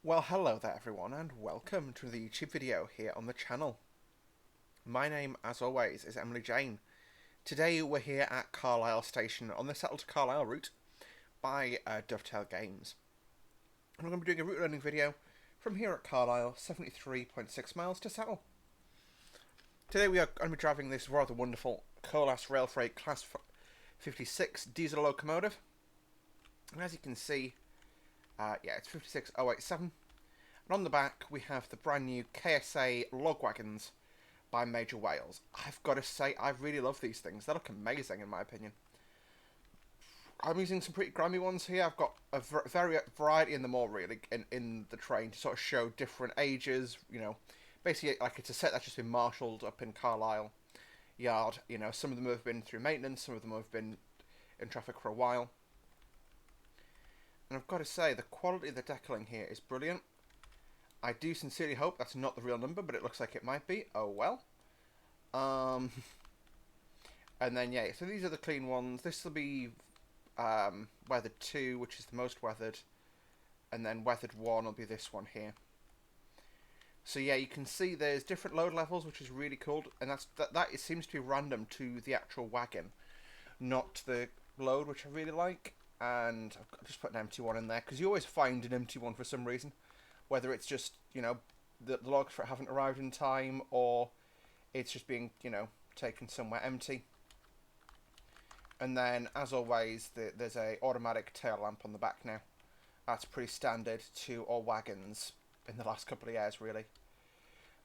Well, hello there everyone, and welcome to the YouTube video here on the channel. My name, as always, is Emily Jane. Today we're here at Carlisle Station on the Settle to Carlisle route by Dovetail Games. And we're going to be doing a route learning video from here at Carlisle, 73.6 miles to Settle. Today we are going to be driving this rather wonderful Colas Rail Freight Class 56 diesel locomotive. And as you can see, it's 56087. And on the back, we have the brand new KSA Log Wagons by Major Wales. I've got to say, I really love these things. They look amazing, in my opinion. I'm using some pretty grimy ones here. I've got a variety in them all, really, in the train to sort of show different ages. You know, basically, like it's a set that's just been marshalled up in Carlisle Yard. You know, some of them have been through maintenance, some of them have been in traffic for a while. And I've got to say, the quality of the decaling here is brilliant. I do sincerely hope that's not the real number, but it looks like it might be. Oh well. And then, yeah, so these are the clean ones. This will be weathered 2, which is the most weathered. And then weathered 1 will be this one here. So yeah, you can see there's different load levels, which is really cool. And that it seems to be random to the actual wagon, not the load, which I really like. And I've just put an empty one in there, because you always find an empty one for some reason. Whether it's just, you know, the logs for it haven't arrived in time, or it's just being, you know, taken somewhere empty. And then, as always, there's a automatic tail lamp on the back now. That's pretty standard to all wagons in the last couple of years, really.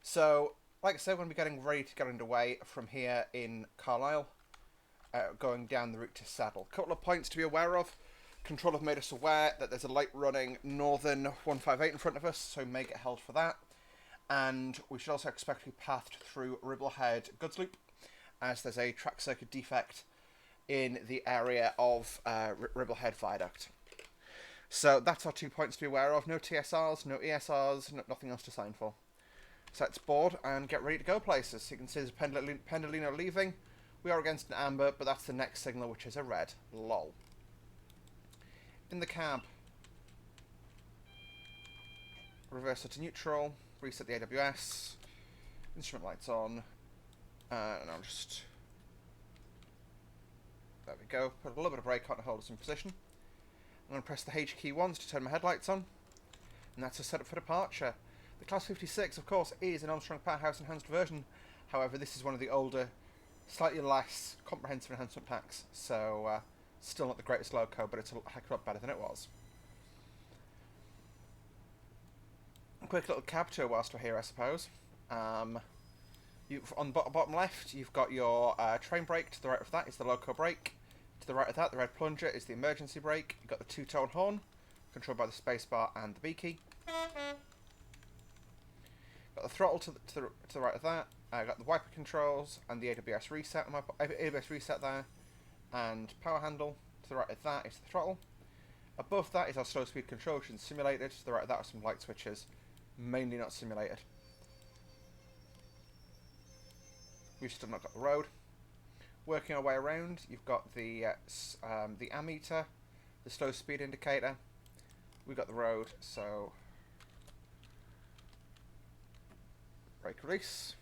So, like I said, we're going to be getting ready to get underway from here in Carlisle, going down the route to Saddle. A couple of points to be aware of. Control have made us aware that there's a late running Northern 158 in front of us, so we may get held for that. And we should also expect to be pathed through Ribblehead Goods Loop, as there's a track circuit defect in the area of Ribblehead Viaduct. So that's our 2 points to be aware of. No TSRs, no ESRs, nothing else to sign for. So let's board and get ready to go places. So you can see there's Pendolino leaving. We are against an amber, but that's the next signal, which is a red. Lol. In the cab, reverse it to neutral, reset the AWS, instrument lights on, and I'll just, there we go, put a little bit of brake on to hold us in position. I'm going to press the H key once to turn my headlights on, and that's a setup for departure. The Class 56, of course, is an Armstrong Powerhouse enhanced version. However, this is one of the older, slightly less comprehensive enhancement packs, so still not the greatest loco, but it's a heck of a lot better than it was. A quick little cab tour whilst we're here, I suppose. On the bottom left, you've got your train brake. To the right of that is the loco brake. To the right of that, the red plunger is the emergency brake. You've got the two-tone horn, controlled by the spacebar and the B key. Got the throttle to the right of that. Got the wiper controls and the AWS reset. AWS reset there. And power handle. To the right of that is the throttle. Above that is our slow speed control, which is simulated. To the right of that are some light switches, mainly not simulated. We've still not got the road. Working our way around, you've got the ammeter, the slow speed indicator. We've got the road, so brake release.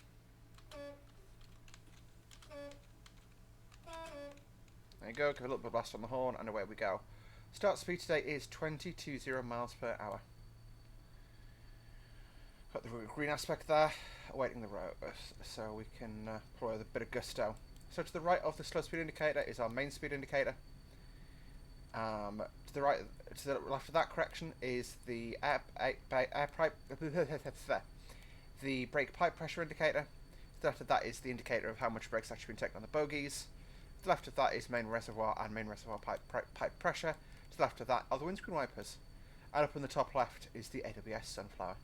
There you go, give a little bit of blast on the horn, and away we go. Start speed today is 20 miles per hour. Got the green aspect there, awaiting the road, so we can pull with a bit of gusto. So to the right of the slow speed indicator is our main speed indicator. To the left of that correction is the the brake pipe pressure indicator. To the left of that is the indicator of how much brake's actually been taken on the bogies. To the left of that is main reservoir and main reservoir pipe pressure. To the left of that are the windscreen wipers. And up in the top left is the AWS sunflower.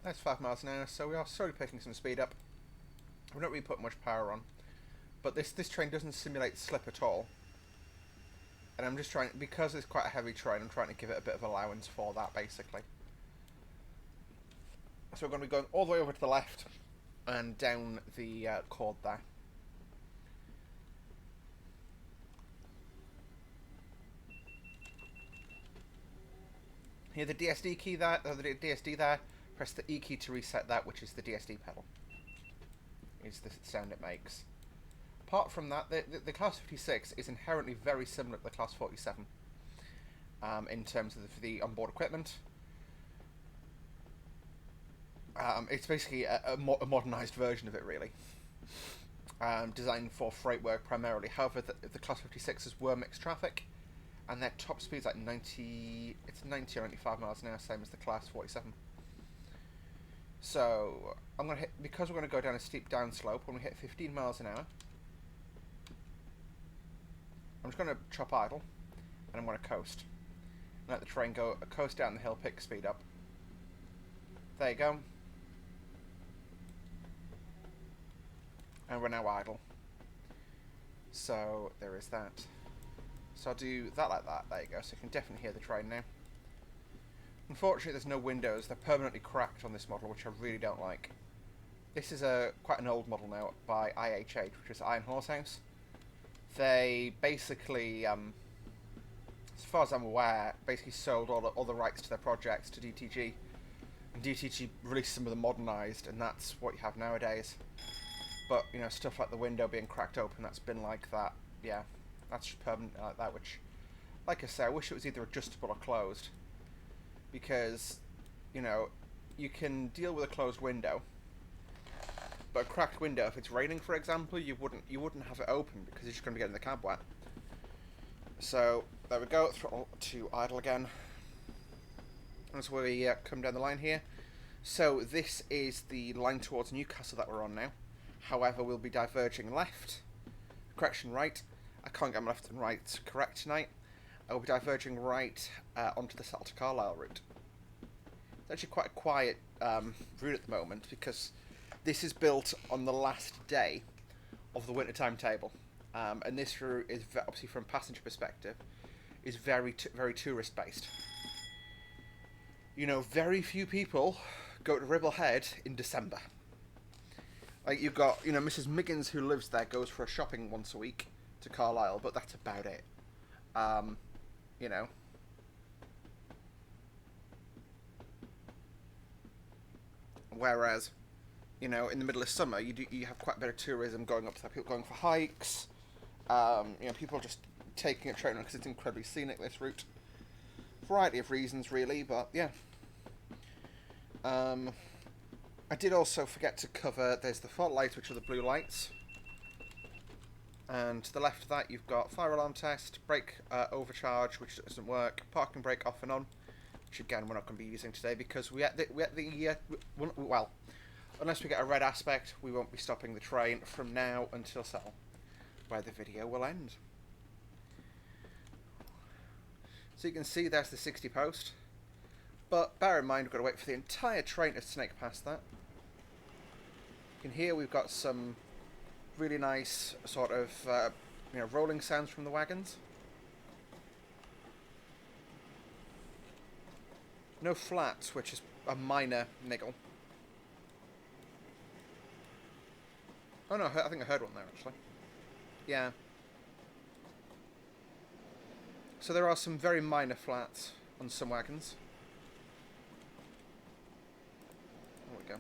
That's 5 miles an hour, so we are slowly picking some speed up. We're not really putting much power on, but this train doesn't simulate slip at all. And I'm just trying, because it's quite a heavy train, I'm trying to give it a bit of allowance for that, basically. So we're going to be going all the way over to the left, and down the cord there. Hear the DSD key there, the DSD there. Press the E key to reset that, which is the DSD pedal. Is the sound it makes. Apart from that, the Class 56 is inherently very similar to the Class 47 in terms of the onboard equipment. It's basically a modernised version of it, really. Designed for freight work primarily. However, the Class 56s were mixed traffic, and their top speed's like 90. It's 90 or 95 miles an hour, same as the Class 47. So I'm gonna hit, because we're gonna go down a steep downslope. When we hit 15 miles an hour, I'm just gonna chop idle, and I'm gonna coast. Let the train go coast down the hill, pick speed up. There you go. And we're now idle. So there is that. So I'll do that like that. There you go. So you can definitely hear the train now. Unfortunately, there's no windows. They're permanently cracked on this model, which I really don't like. This is quite an old model now by IHH, which is Iron Horse House. They basically, as far as I'm aware, basically sold all the rights to their projects to DTG. And DTG released some of them modernised, and that's what you have nowadays. But, you know, stuff like the window being cracked open, that's been like that. Yeah, that's just permanent like that, which, like I say, I wish it was either adjustable or closed. Because, you know, you can deal with a closed window, but a cracked window, if it's raining, for example, you wouldn't have it open because you're just going to be getting the cab wet. So, there we go, throttle to idle again. As we come down the line here. So, this is the line towards Newcastle that we're on now. However, we'll be diverging left, correction right. I can't get my left and right correct tonight. I will be diverging right onto the Sale to Carlisle route. It's actually quite a quiet route at the moment because this is built on the last day of the winter timetable. And this route is, obviously from a passenger perspective, is very tourist based. You know, very few people go to Ribble Head in December. Like, you've got, you know, Mrs. Miggins, who lives there, goes for a shopping once a week to Carlisle, but that's about it. You know. Whereas, you know, in the middle of summer, you have quite a bit of tourism going up there. People going for hikes. You know, people just taking a train because it's incredibly scenic, this route. Variety of reasons, really, but yeah. I did also forget to cover, there's the fault lights, which are the blue lights. And to the left of that, you've got fire alarm test, brake overcharge, which doesn't work, parking brake off and on, which again we're not going to be using today because well, unless we get a red aspect, we won't be stopping the train from now until Sale, where the video will end. So you can see there's the 60 post, but bear in mind we've got to wait for the entire train to snake past that. You can hear we've got some really nice sort of you know, rolling sounds from the wagons. No flats, which is a minor niggle. Oh no, I think I heard one there actually. Yeah. So there are some very minor flats on some wagons. There we go.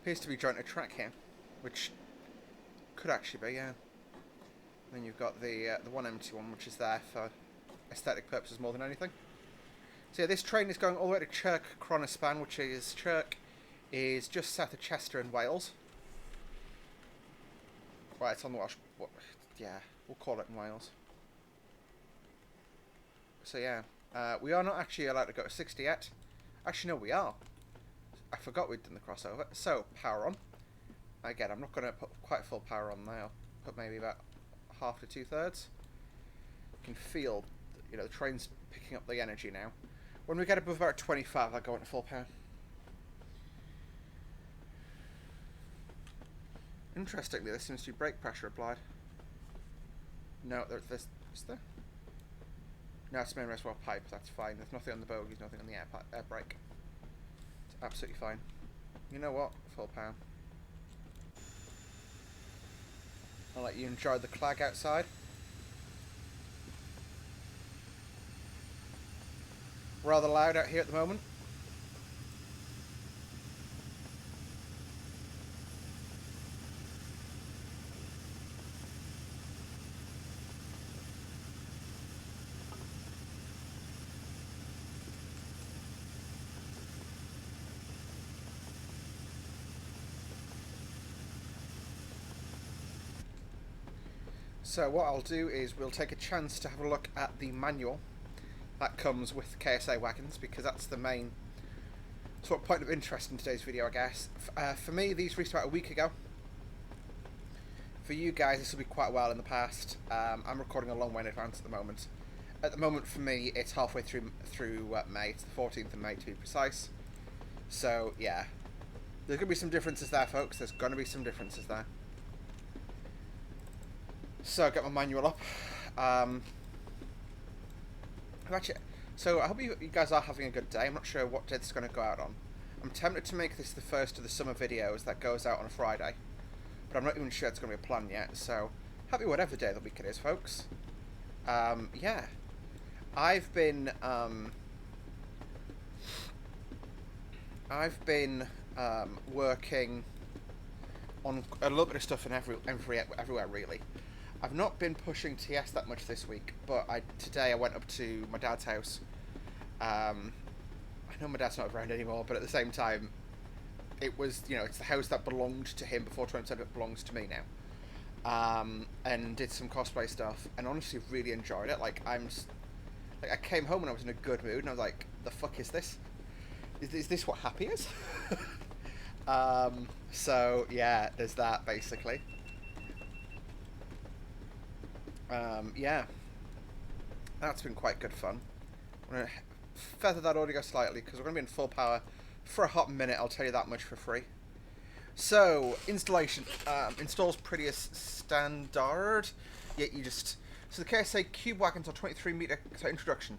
Appears to be joint a track here, which could actually be, yeah. And then you've got the one empty one, which is there for aesthetic purposes more than anything. So yeah, this train is going all the way to Chirk Cronospan, which is Chirk is just south of Chester in Wales. Right, it's on the Welsh. Yeah, we'll call it in Wales. So yeah, we are not actually allowed to go to 60 yet. Actually, no, we are. I forgot we'd done the crossover. So, power on. Again, I'm not going to put quite full power on now. Put maybe about half to 2/3. You can feel, you know, the train's picking up the energy now. When we get above about 25, I'll go into full power. Interestingly, there seems to be brake pressure applied. No, is there? No, it's main reservoir pipe. That's fine. There's nothing on the bogies, nothing on the air brake. It's absolutely fine. You know what? Full power. I'll let you enjoy the clag outside. Rather loud out here at the moment. So what I'll do is we'll take a chance to have a look at the manual that comes with KSA wagons, because that's the main sort of point of interest in today's video, I guess. For me, these released about a week ago. For you guys, this will be quite a while in the past. I'm recording a long way in advance at the moment. At the moment, for me, it's halfway through May. It's the 14th of May, to be precise. So, yeah. There's going to be some differences there, folks. There's going to be some differences there. So, I've got my manual up. So I hope you guys are having a good day. I'm not sure what day this is going to go out on. I'm tempted to make this the first of the summer videos that goes out on a Friday, but I'm not even sure it's going to be a plan yet. So happy whatever day of the week it is, folks. Yeah, I've been working on a little bit of stuff in everywhere really. I've not been pushing TS that much this week, but today I went up to my dad's house. I know my dad's not around anymore, but at the same time, it was, it's the house that belonged to him before 20% of it belongs to me now. And did some cosplay stuff, and honestly really enjoyed it. I came home and I was in a good mood, and I was like, the fuck is this? Is this what happy is? So yeah, there's that basically. Yeah, that's been quite good fun. I'm going to feather that audio slightly because we're going to be in full power for a hot minute, I'll tell you that much for free. So, installation. Installs pretty standard. So the KSA cube wagons are 23 metre, so introduction.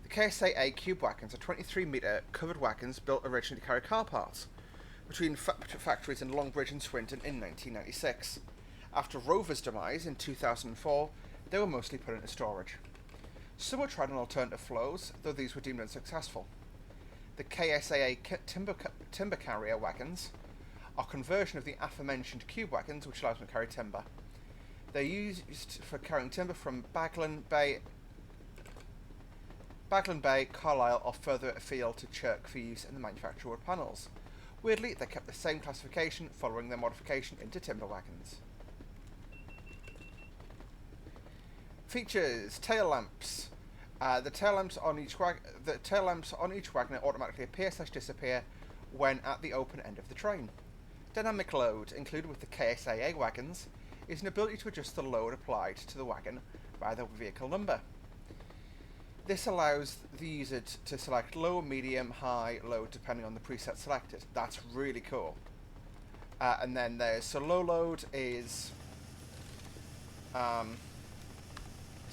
The KSA-A cube wagons are 23 metre covered wagons built originally to carry car parts between factories in Longbridge and Swinton in 1996. After Rover's demise in 2004, they were mostly put into storage. Some were tried on alternative flows, though these were deemed unsuccessful. The KSA-A timber carrier wagons are a conversion of the aforementioned cube wagons, which allows them to carry timber. They're used for carrying timber from Baglan Bay, Carlisle, or further afield to Chirk for use in the manufacture of wood panels. Weirdly, they kept the same classification following their modification into timber wagons. Features: tail lamps. The tail lamps on each wagon automatically appear/disappear when at the open end of the train. Dynamic load included with the KSA-A wagons is an ability to adjust the load applied to the wagon by the vehicle number. This allows the user to select low, medium, high load depending on the preset selected. That's really cool. And then low load is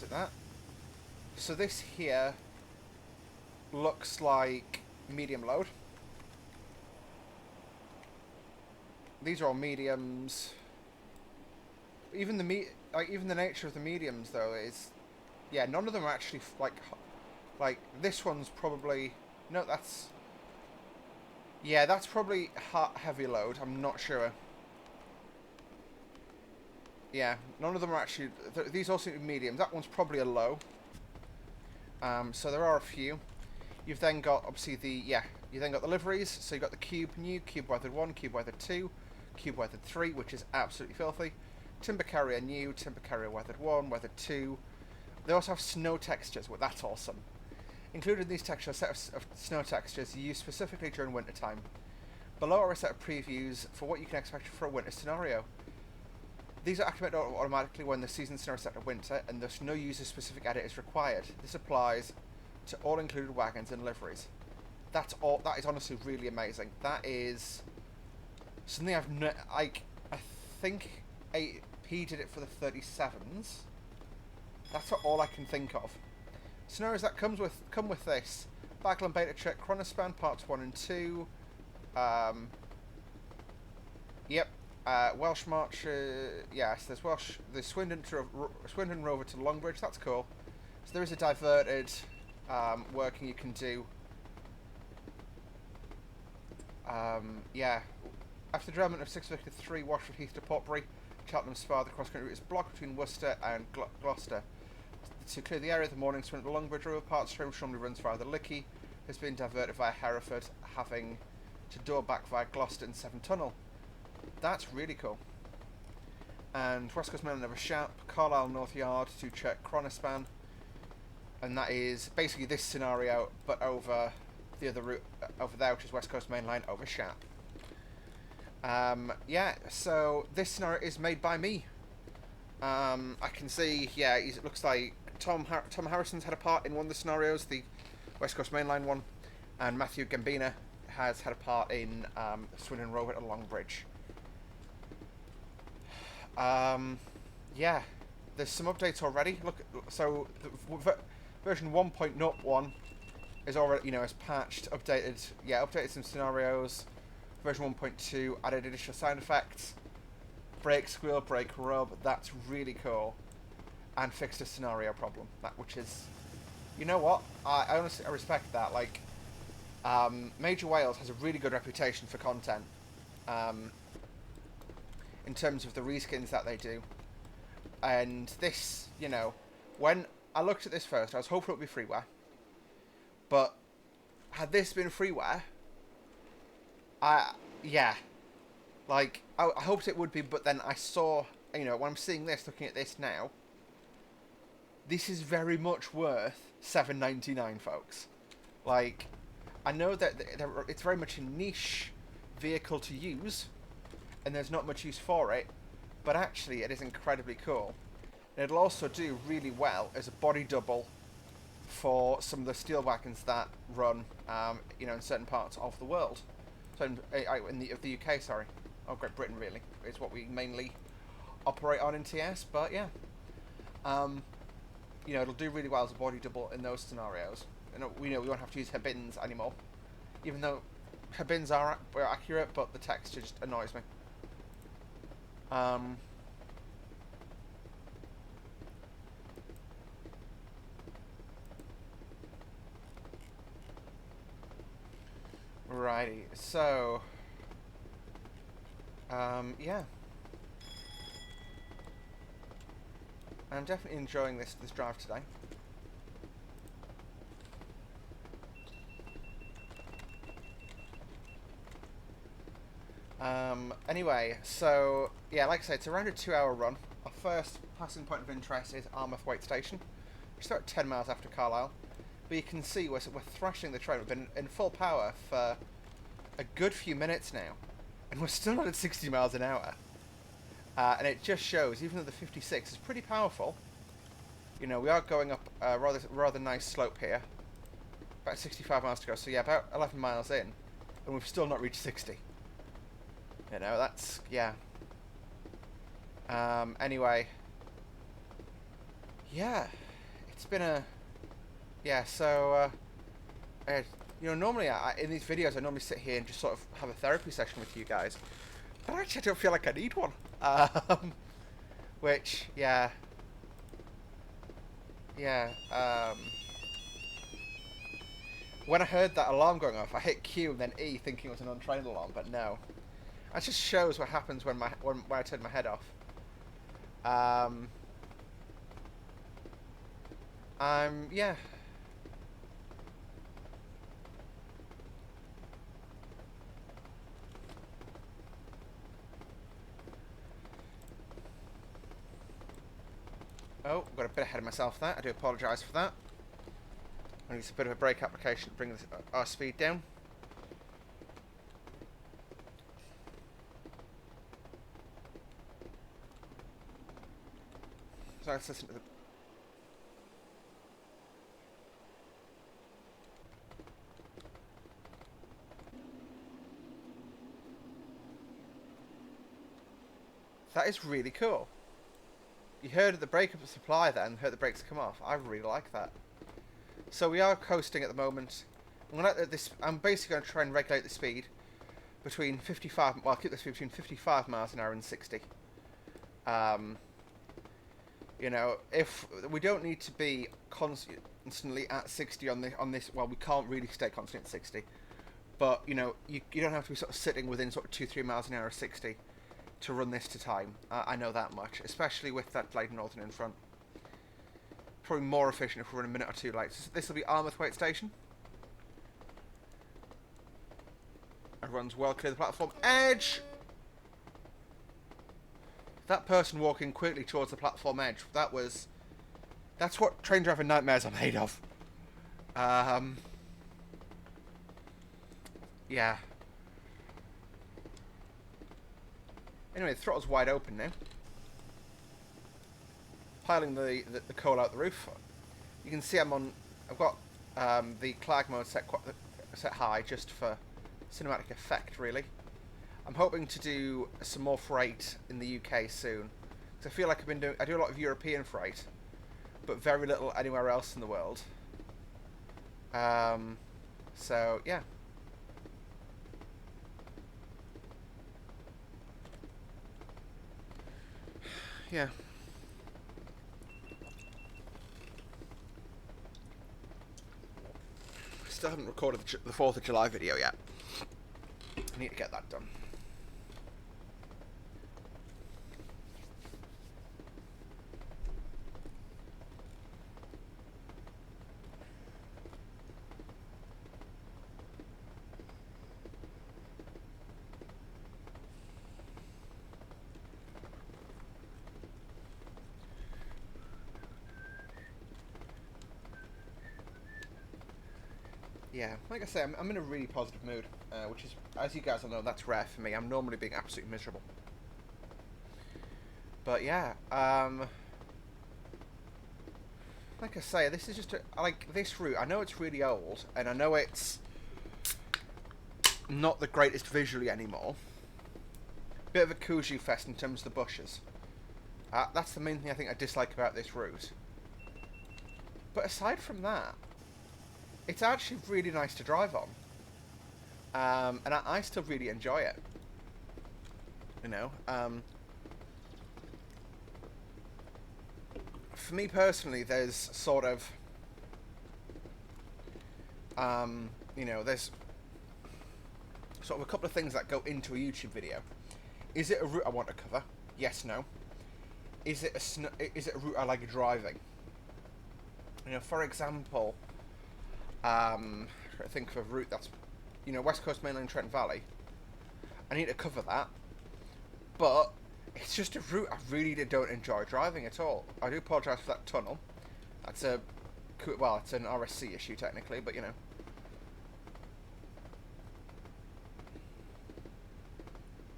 it that? So this here looks like medium load. These are all mediums. Even the nature of the mediums though is, yeah, none of them are actually like this one's probably that's probably heavy load. I'm not sure. Yeah, none of them are actually. These all seem to be mediums. That one's probably a low. So there are a few. You've then got obviously you then got the liveries. So you've got the cube new, cube weathered 1, cube weathered 2, cube weathered 3, which is absolutely filthy. Timber carrier new, timber carrier weathered 1, weathered 2. They also have snow textures. Well, that's awesome. Included in these textures, a set of snow textures used specifically during winter time. Below are a set of previews for what you can expect for a winter scenario. These are activated automatically when the season scenario is set to winter, and thus no user-specific edit is required. This applies to all included wagons and liveries. That is honestly really amazing. That is something I think AP did it for the 37s. That's all I can think of. Scenarios that come with this. Bagland Beta Trek Chronospan Parts 1 and 2. Yep. Welsh March, yes, there's the Swindon Rover to Longbridge, that's cool. So there is a diverted working you can do. Yeah. After the derailment of 653 Washford Heath to Potbury, Cheltenham Spa, the cross country route is blocked between Worcester and Gloucester. To clear the area of the morning, Swindon to Longbridge Rover Parts train which normally runs via the Lickey has been diverted via Hereford, having to door back via Gloucester and Severn Tunnel. That's really cool. And West Coast Main over Shap, Carlisle North Yard to check Chronospan, and that is basically this scenario, but over the other route over there, which is West Coast Main Line over Shap. Yeah, so this scenario is made by me. I can see, yeah, it looks like Tom Harrison's had a part in one of the scenarios, the West Coast Main Line one, and Matthew Gambina has had a part in Swindon Rover at Longbridge. Yeah, there's some updates already. Look, so the version 1.01 is already, is patched, updated. Yeah, updated some scenarios. Version 1.2 added additional sound effects. Brake squeal, brake rub. That's really cool, and fixed a scenario problem. Which is, you know what? I honestly respect that. Like, Major Wales has a really good reputation for content. In terms of the reskins that they do. And this, when I looked at this first, I was hoping it would be freeware. But had this been freeware, yeah. Like, I hoped it would be, but then I saw, when I'm seeing this, looking at this now, this is very much worth $7.99, folks. Like, I know that it's very much a niche vehicle to use, and there's not much use for it, but actually it is incredibly cool. And it'll also do really well as a body double for some of the steel wagons that run, in certain parts of the world. So in the UK, sorry. Oh, Great Britain, really, is what we mainly operate on in TS, but yeah. It'll do really well as a body double in those scenarios. And we won't have to use Habins anymore, even though Habins are accurate, but the texture just annoys me. Righty, so yeah, I'm definitely enjoying this drive today. Anyway, so yeah, like I said, it's around a 2-hour run. Our first passing point of interest is Armouthwaite Station, which is about 10 miles after Carlisle. But you can see we're thrashing the train. We've been in full power for a good few minutes now, and we're still not at 60 miles an hour. And it just shows, even though the 56 is pretty powerful, we are going up a rather nice slope here. About 65 miles to go. So yeah, about 11 miles in, and we've still not reached 60. That's, yeah. Anyway. Yeah. It's been a... Yeah, so, normally in these videos I normally sit here and just sort of have a therapy session with you guys. But actually I don't feel like I need one. Which, yeah. Yeah, when I heard that alarm going off, I hit Q and then E thinking it was an untrained alarm, but no. That just shows what happens when I turn my head off. Yeah. Oh, got a bit ahead of myself there. I do apologise for that. I need a bit of a brake application to bring our speed down. So let's listen to the... That is really cool. You heard the brake supply then, heard the brakes come off. I really like that. So we are coasting at the moment. I'm basically going to try and regulate the speed between 55. Well, I'll keep the speed between 55 miles an hour and 60. You know, if we don't need to be constantly at 60 on this. Well, we can't really stay constant at 60. But you know, you don't have to be sort of sitting within sort of 2-3 miles an hour of 60 to run this to time. I know that much, especially with that Blade Northern in front. Probably more efficient if we're in a minute or two late. So this will be Armouthwaite Station. Everyone's well clear of the platform edge. That person walking quickly towards the platform edge. That's what train driving nightmares are made of. Yeah. Anyway, the throttle's wide open now. Piling the coal out the roof. You can see I've got the clag mode set high just for cinematic effect, really. I'm hoping to do some more freight in the UK soon, because I feel like I do a lot of European freight, but very little anywhere else in the world. So yeah. Yeah. Still haven't recorded the 4th of July video yet. I need to get that done. Yeah, like I say, I'm in a really positive mood, which is, as you guys all know, that's rare for me. I'm normally being absolutely miserable. But yeah, like I say, this is just like this route. I know it's really old, and I know it's not the greatest visually anymore. Bit of a Kuju fest in terms of the bushes. That's the main thing I think I dislike about this route. But aside from that, it's actually really nice to drive on. And I still really enjoy it. You know, for me personally, there's sort of, you know, there's sort of a couple of things that go into a YouTube video. Is it a route I want to cover? Yes, no. Is it a route I like driving? You know, for example, I think of a route that's, you know, West Coast Mainland Trent Valley. I need to cover that, but it's just a route I really don't enjoy driving at all. I do apologise for that tunnel. That's it's an RSC issue technically, but you know.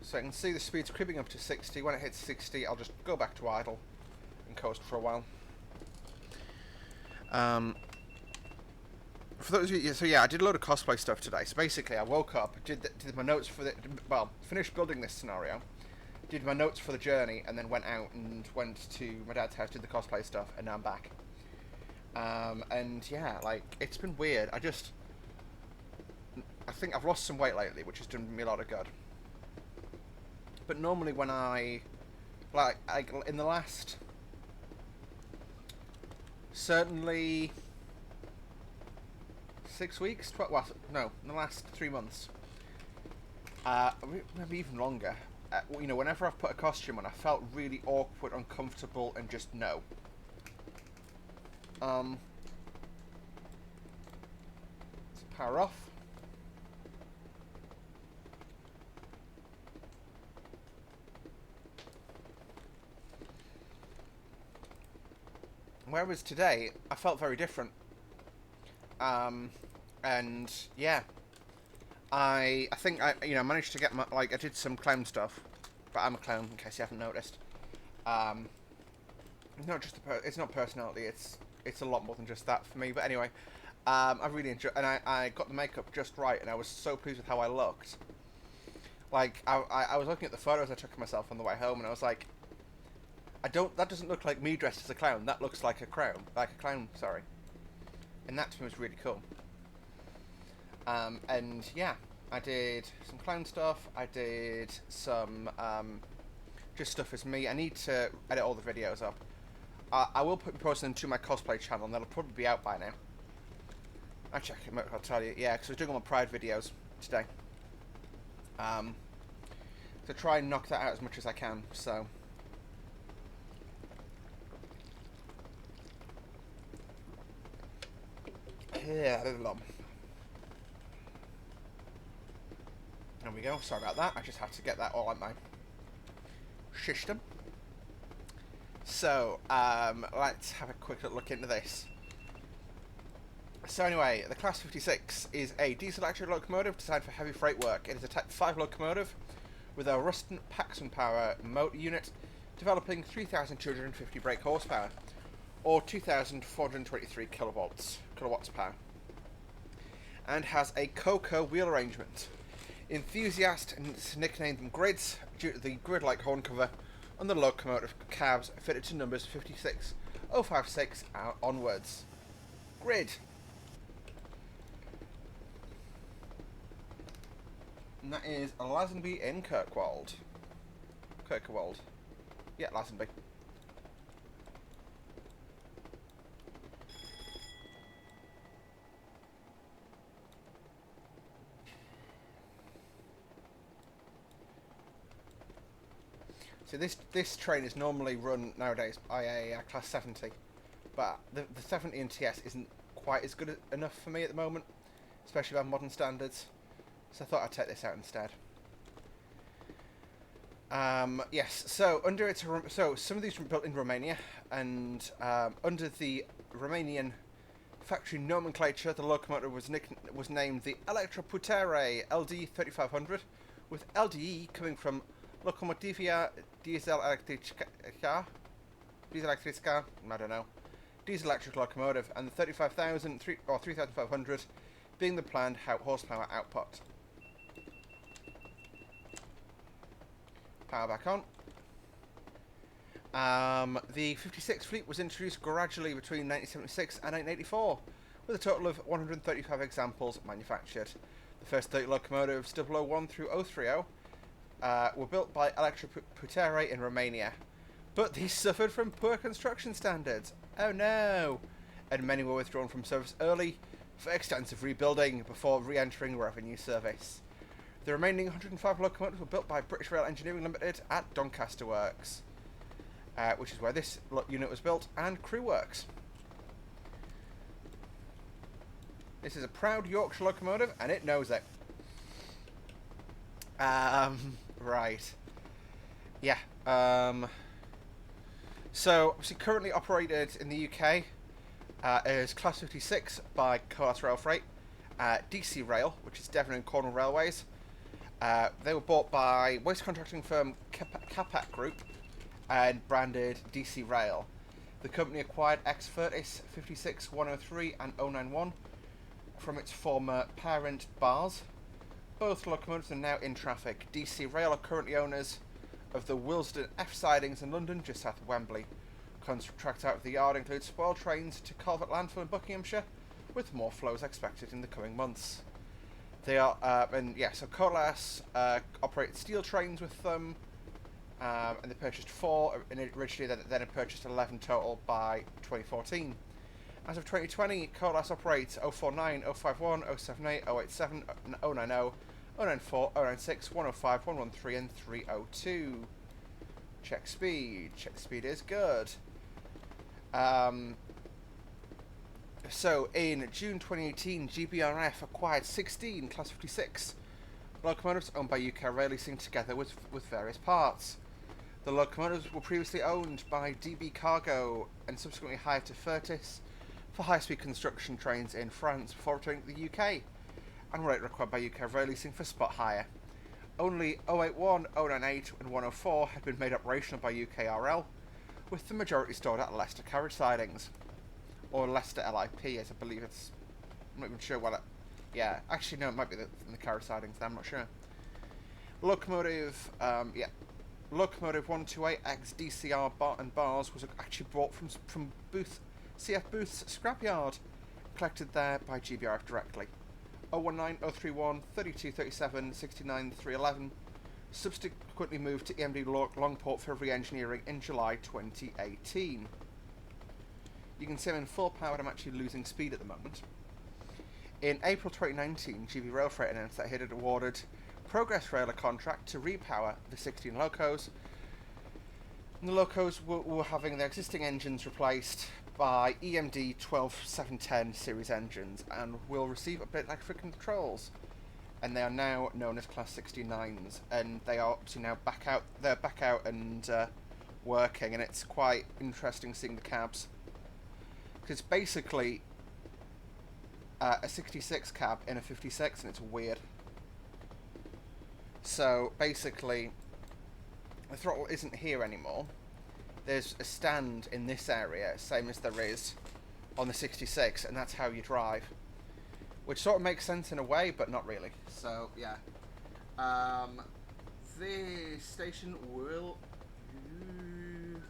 So I can see the speed's creeping up to 60. When it hits 60, I'll just go back to idle and coast for a while. For those of you, so yeah, I did a load of cosplay stuff today. So basically, I woke up, did my notes for finished building this scenario, did my notes for the journey, and then went out and went to my dad's house, did the cosplay stuff, and now I'm back. And yeah, like, it's been weird. I think I've lost some weight lately, which has done me a lot of good. But normally when in the last, certainly 6 weeks, in the last 3 months, maybe even longer. You know, whenever I've put a costume on, I felt really awkward, uncomfortable, and just no. Let's power off. Whereas today, I felt very different. And yeah, I think I managed to get I did some clown stuff, but I'm a clown in case you haven't noticed. It's not personality. It's a lot more than just that for me. But anyway, I really enjoyed, and I got the makeup just right, and I was so pleased with how I looked. Like I was looking at the photos I took of myself on the way home, and I was like, that doesn't look like me dressed as a clown. That looks like a clown. Sorry. and that to me was really cool. And yeah, I did some clown stuff. I did some just stuff as me. I need to edit all the videos up. I will post them to my cosplay channel, and that'll probably be out by now. Actually, I'll tell you, yeah, because I was doing all my Pride videos today. To try and knock that out as much as I can, so. Yeah, there we go, sorry about that, I just had to get that all out my system. So, let's have a quick look into this. So anyway, the Class 56 is a diesel-electric locomotive designed for heavy freight work. It is a Type 5 locomotive with a Ruston Paxton power motor unit developing 3,250 brake horsepower, or 2,423 kilowatts power, and has a Coco wheel arrangement. Enthusiasts nicknamed them grids due to the grid-like horn cover on the locomotive cabs fitted to numbers 56056 onwards. Grid. And that is Lazenby in Kirkwald. Yeah, Lazenby. So this train is normally run nowadays by a Class 70, but the 70 in TS isn't quite as good enough for me at the moment, especially by modern standards. So I thought I'd take this out instead. Yes. So some of these were built in Romania, and under the Romanian factory nomenclature, the locomotive was named the Electroputere LD 3500, with LDE coming from Locomotivia Diesel Electrica, I don't know, diesel electric locomotive, and the 35,000 or 3,500 being the planned horsepower output. Power back on. The 56 fleet was introduced gradually between 1976 and 1984, with a total of 135 examples manufactured. The first 30 locomotives, 001 through 030, were built by Electroputere in Romania, but these suffered from poor construction standards. Oh no! And many were withdrawn from service early for extensive rebuilding before re-entering revenue service. The remaining 105 locomotives were built by British Rail Engineering Limited at Doncaster Works, which is where this unit was built, and Crew Works. This is a proud Yorkshire locomotive, and it knows it. Right. Yeah. So, obviously currently operated in the UK is Class 56 by Carlisle Rail Freight, DC Rail, which is Devon and Cornwall Railways. They were bought by waste contracting firm Capac Group and branded DC Rail. The company acquired ex-Furtis 56, 103 and 091 from its former parent Bars. Both locomotives are now in traffic. DC Rail are currently owners of the Willesden F sidings in London, just south of Wembley. Contract out of the yard includes spoil trains to Calvert Landfill in Buckinghamshire, with more flows expected in the coming months. They are, so Carlisle operated steel trains with them, and they purchased 4 originally, then it purchased 11 total by 2014. As of 2020, Carlisle operates 049, 051, 078, 087, 090, 094, 096, 105, 113 and 302. Check speed. Check speed is good. So, in June 2018, GBRF acquired 16 Class 56 locomotives owned by UK Rail Leasing together with various parts. The locomotives were previously owned by DB Cargo and subsequently hired to Furtis for high-speed construction trains in France before returning to the UK, and were later acquired by UK Rail Leasing for spot hire. Only 081, 098 and 104 had been made operational by UKRL, with the majority stored at Leicester carriage sidings. Or Leicester LIP, as I believe it's... I'm not even sure what it... Yeah, actually no, it might be in the carriage sidings, I'm not sure. Locomotive, Locomotive 128 X DCR and Bars was actually bought from CF Booth's scrapyard, collected there by GBRF directly. 019 031 32 37 69 311. Subsequently moved to EMD Longport for re-engineering in July 2018. You can see I'm in full power, I'm actually losing speed at the moment. In April 2019, GB Rail Freight announced that it had awarded Progress Rail a contract to repower the 16 locos. And the locos were having their existing engines replaced by EMD 12710 series engines and will receive updated electric controls. And they are now known as Class 69s, and they are obviously now back out. They're back out and working, and it's quite interesting seeing the cabs, because basically a 66 cab in a 56, and it's weird. So basically, the throttle isn't here anymore. There's a stand in this area, same as there is on the 66, and that's how you drive. Which sort of makes sense in a way, but not really. So, yeah. This station will... I'm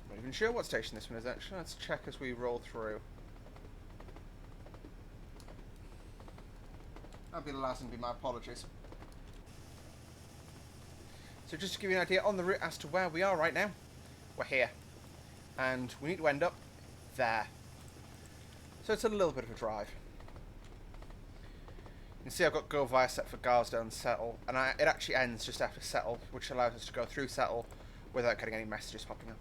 not even sure what station this one is, actually. Let's check as we roll through. That'll be the last, and be my apologies. So just to give you an idea on the route as to where we are right now, we're here. And we need to end up there. So it's a little bit of a drive. You can see I've got go via set for Garsdale and Settle, and it actually ends just after Settle, which allows us to go through Settle without getting any messages popping up.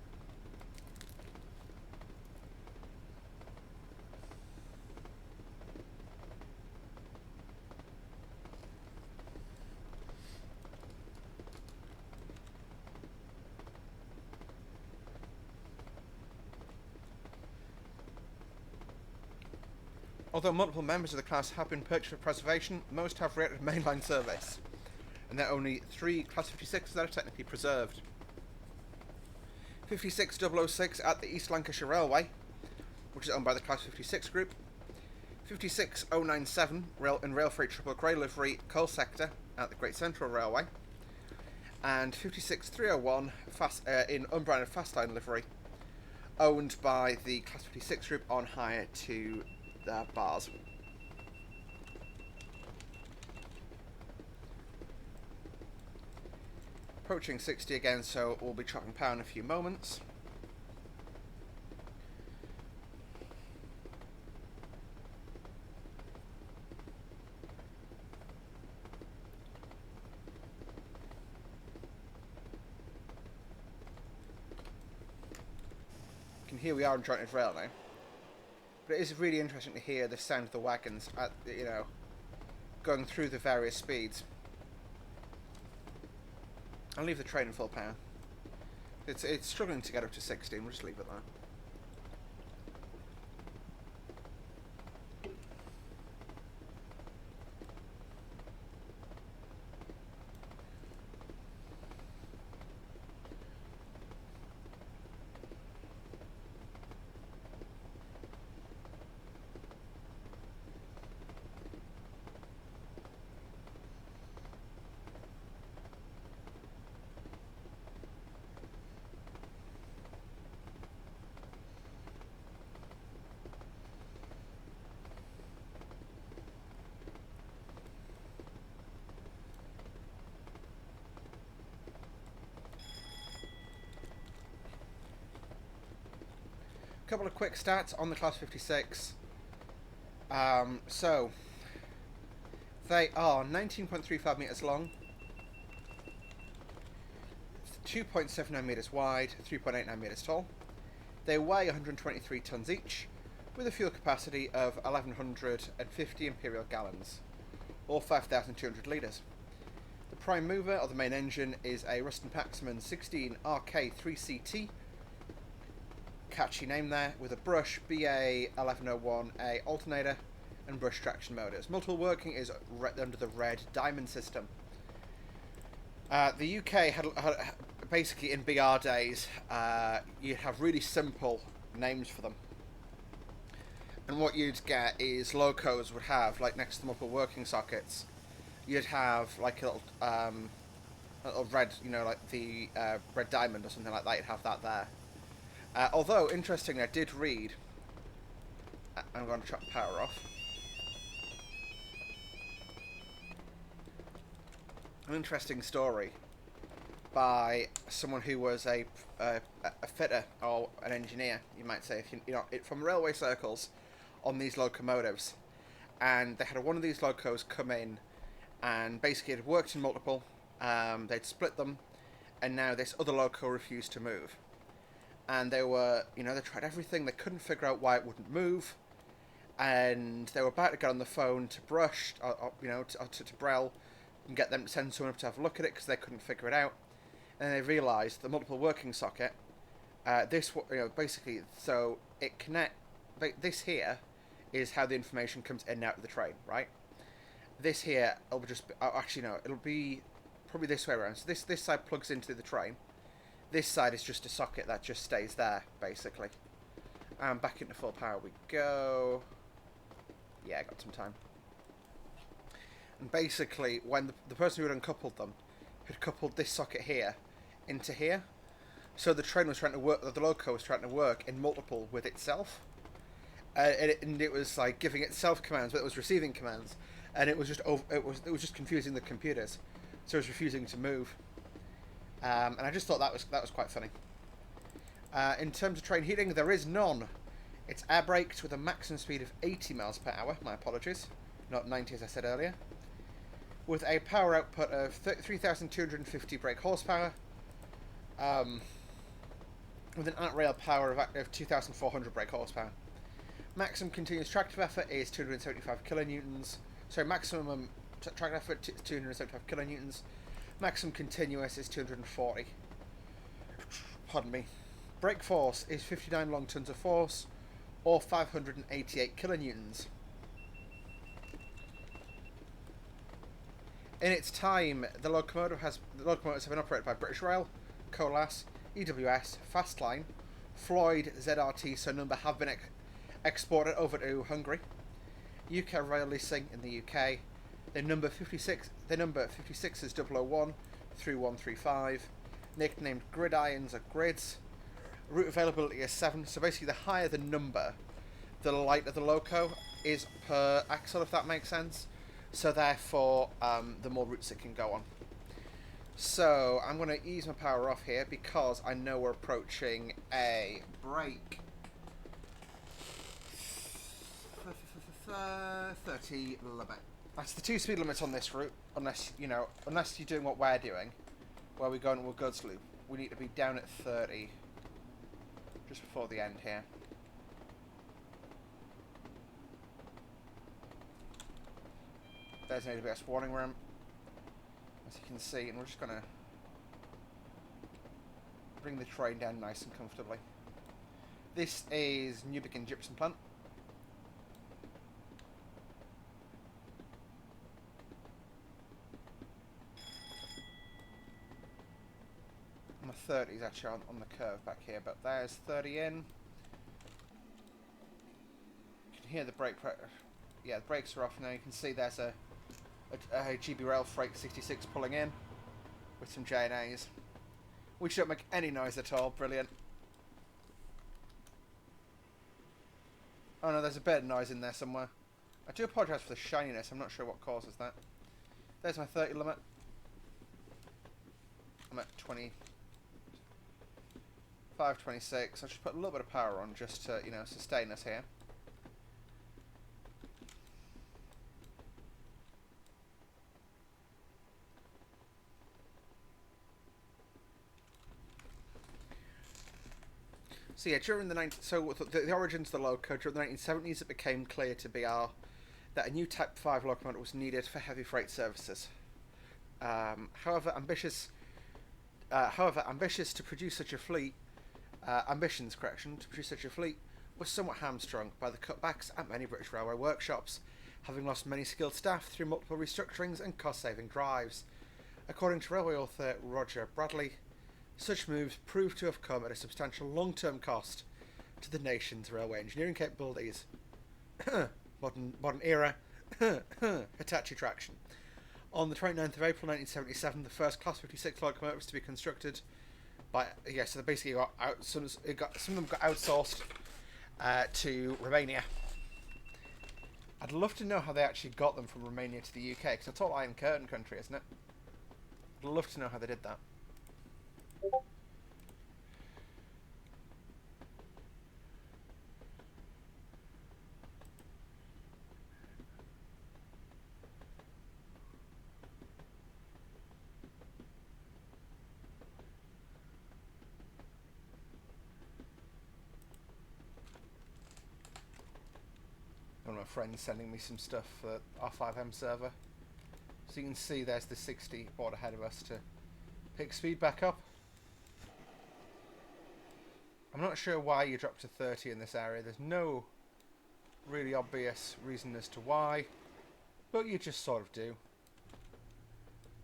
Although multiple members of the class have been purchased for preservation, most have rated mainline service, and there are only 3 Class 56s that are technically preserved. 56006 at the East Lancashire Railway, which is owned by the Class 56 group. 56097 in Rail Freight Triple Grey livery, coal sector at the Great Central Railway. And 56301 in unbranded Fastline livery, owned by the Class 56 group on hire to bars. Approaching 60 again, so we'll be chopping power in a few moments. You can hear we are on jointed rail now. But it is really interesting to hear the sound of the wagons at, going through the various speeds. I'll leave the train in full power. It's struggling to get up to 16, we'll just leave it there. Couple of quick stats on the Class 56. So they are 19.35 metres long, 2.79 metres wide, 3.89 metres tall. They weigh 123 tonnes each, with a fuel capacity of 1,150 imperial gallons, or 5,200 litres. The prime mover, or the main engine, is a Ruston Paxman 16 RK3CT, catchy name there, with a brush BA 1101A alternator and brush traction motors. Multiple working is under the red diamond system. The UK had basically in BR days, you'd have really simple names for them. And what you'd get is locos would have, like next to the multiple working sockets, you'd have like a little red, like the red diamond or something like that, you'd have that there. Although, interestingly, I did read I'm going to chop the power off. An interesting story by someone who was a fitter or an engineer, you might say, if you know, from railway circles on these locomotives. And they had one of these locos come in, and basically it had worked in multiple. They'd split them, and now this other loco refused to move. And they were, you know, they tried everything. They couldn't figure out why it wouldn't move. And they were about to get on the phone to Brush, you know, to Brell, and get them to send someone up to have a look at it because they couldn't figure it out. And they realised the multiple working socket. This, you know, basically, so it connect. This here is how the information comes in and out of the train, right? This here, it'll just actually no, it'll be probably this way around. So this side plugs into the train. This side is just a socket that just stays there, basically. And back into full power we go. Yeah, I got some time. And basically, when the person who had uncoupled them had coupled this socket here into here, so the train was trying to work, the loco was trying to work in multiple with itself. And it was like giving itself commands, but it was receiving commands, and it was just it was just confusing the computers, so it was refusing to move. And I just thought that was quite funny. In terms of train heating, there is none. It's air braked with a maximum speed of 80 miles per hour. My apologies, not 90 as I said earlier. With a power output of 3,250 brake horsepower. With an at-rail power of 2,400 brake horsepower. Maximum continuous tractive effort is 275 kilonewtons. Sorry, maximum tractive effort 275 kilonewtons. Maximum continuous is 240. Pardon me. Brake force is 59 long tons of force, or 588 kilonewtons. In its time, the locomotives have been operated by British Rail, Colas, EWS, Fastline, Floyd, ZRT, so a number have been exported over to Hungary. UK Rail Leasing in the UK. Their number 56 is 001 through 135. Nicknamed gridirons or grids. Route availability is 7. So basically, the higher the number, the lighter the loco is per axle, if that makes sense. So therefore, the more routes it can go on. So I'm going to ease my power off here because I know we're approaching a break. 30 limit. That's the 2 speed limits on this route, unless you're doing what we're doing, where we're going to a goods loop. We need to be down at 30 just before the end here. There's an AWS warning room, as you can see, and we're just going to bring the train down nice and comfortably. This is Newbegin Gypsum Plant. My 30 is actually on the curve back here, but there's 30 in. You can hear the brake pressure. Yeah, the brakes are off now. You can see there's a GB Rail Freight 66 pulling in with some J&As, which don't make any noise at all. Brilliant. Oh no, there's a bit of noise in there somewhere. I do apologise for the shininess. I'm not sure what causes that. There's my 30 limit. I'm at 25.26. I'll just put a little bit of power on just to, sustain us here. So yeah, during the the origins of the loco, during the 1970s, it became clear to BR that a new Type 5 locomotive was needed for heavy freight services. However, ambitions to produce such a fleet was somewhat hamstrung by the cutbacks at many British Railway workshops, having lost many skilled staff through multiple restructurings and cost-saving drives. According to railway author Roger Bradley, such moves proved to have come at a substantial long-term cost to the nation's railway engineering capabilities. modern era Hitachi traction. On the 29th of April 1977, the first Class 56 locomotives to be constructed by so they basically some of them got outsourced to Romania. I'd love to know how they actually got them from Romania to the UK, because it's all Iron Curtain country, isn't it? I'd love to know how they did that. One of my friends sending me some stuff for R5M server. So you can see there's the 60 board ahead of us to pick speed back up. I'm not sure why you dropped to 30 in this area. There's no really obvious reason as to why, but you just sort of do.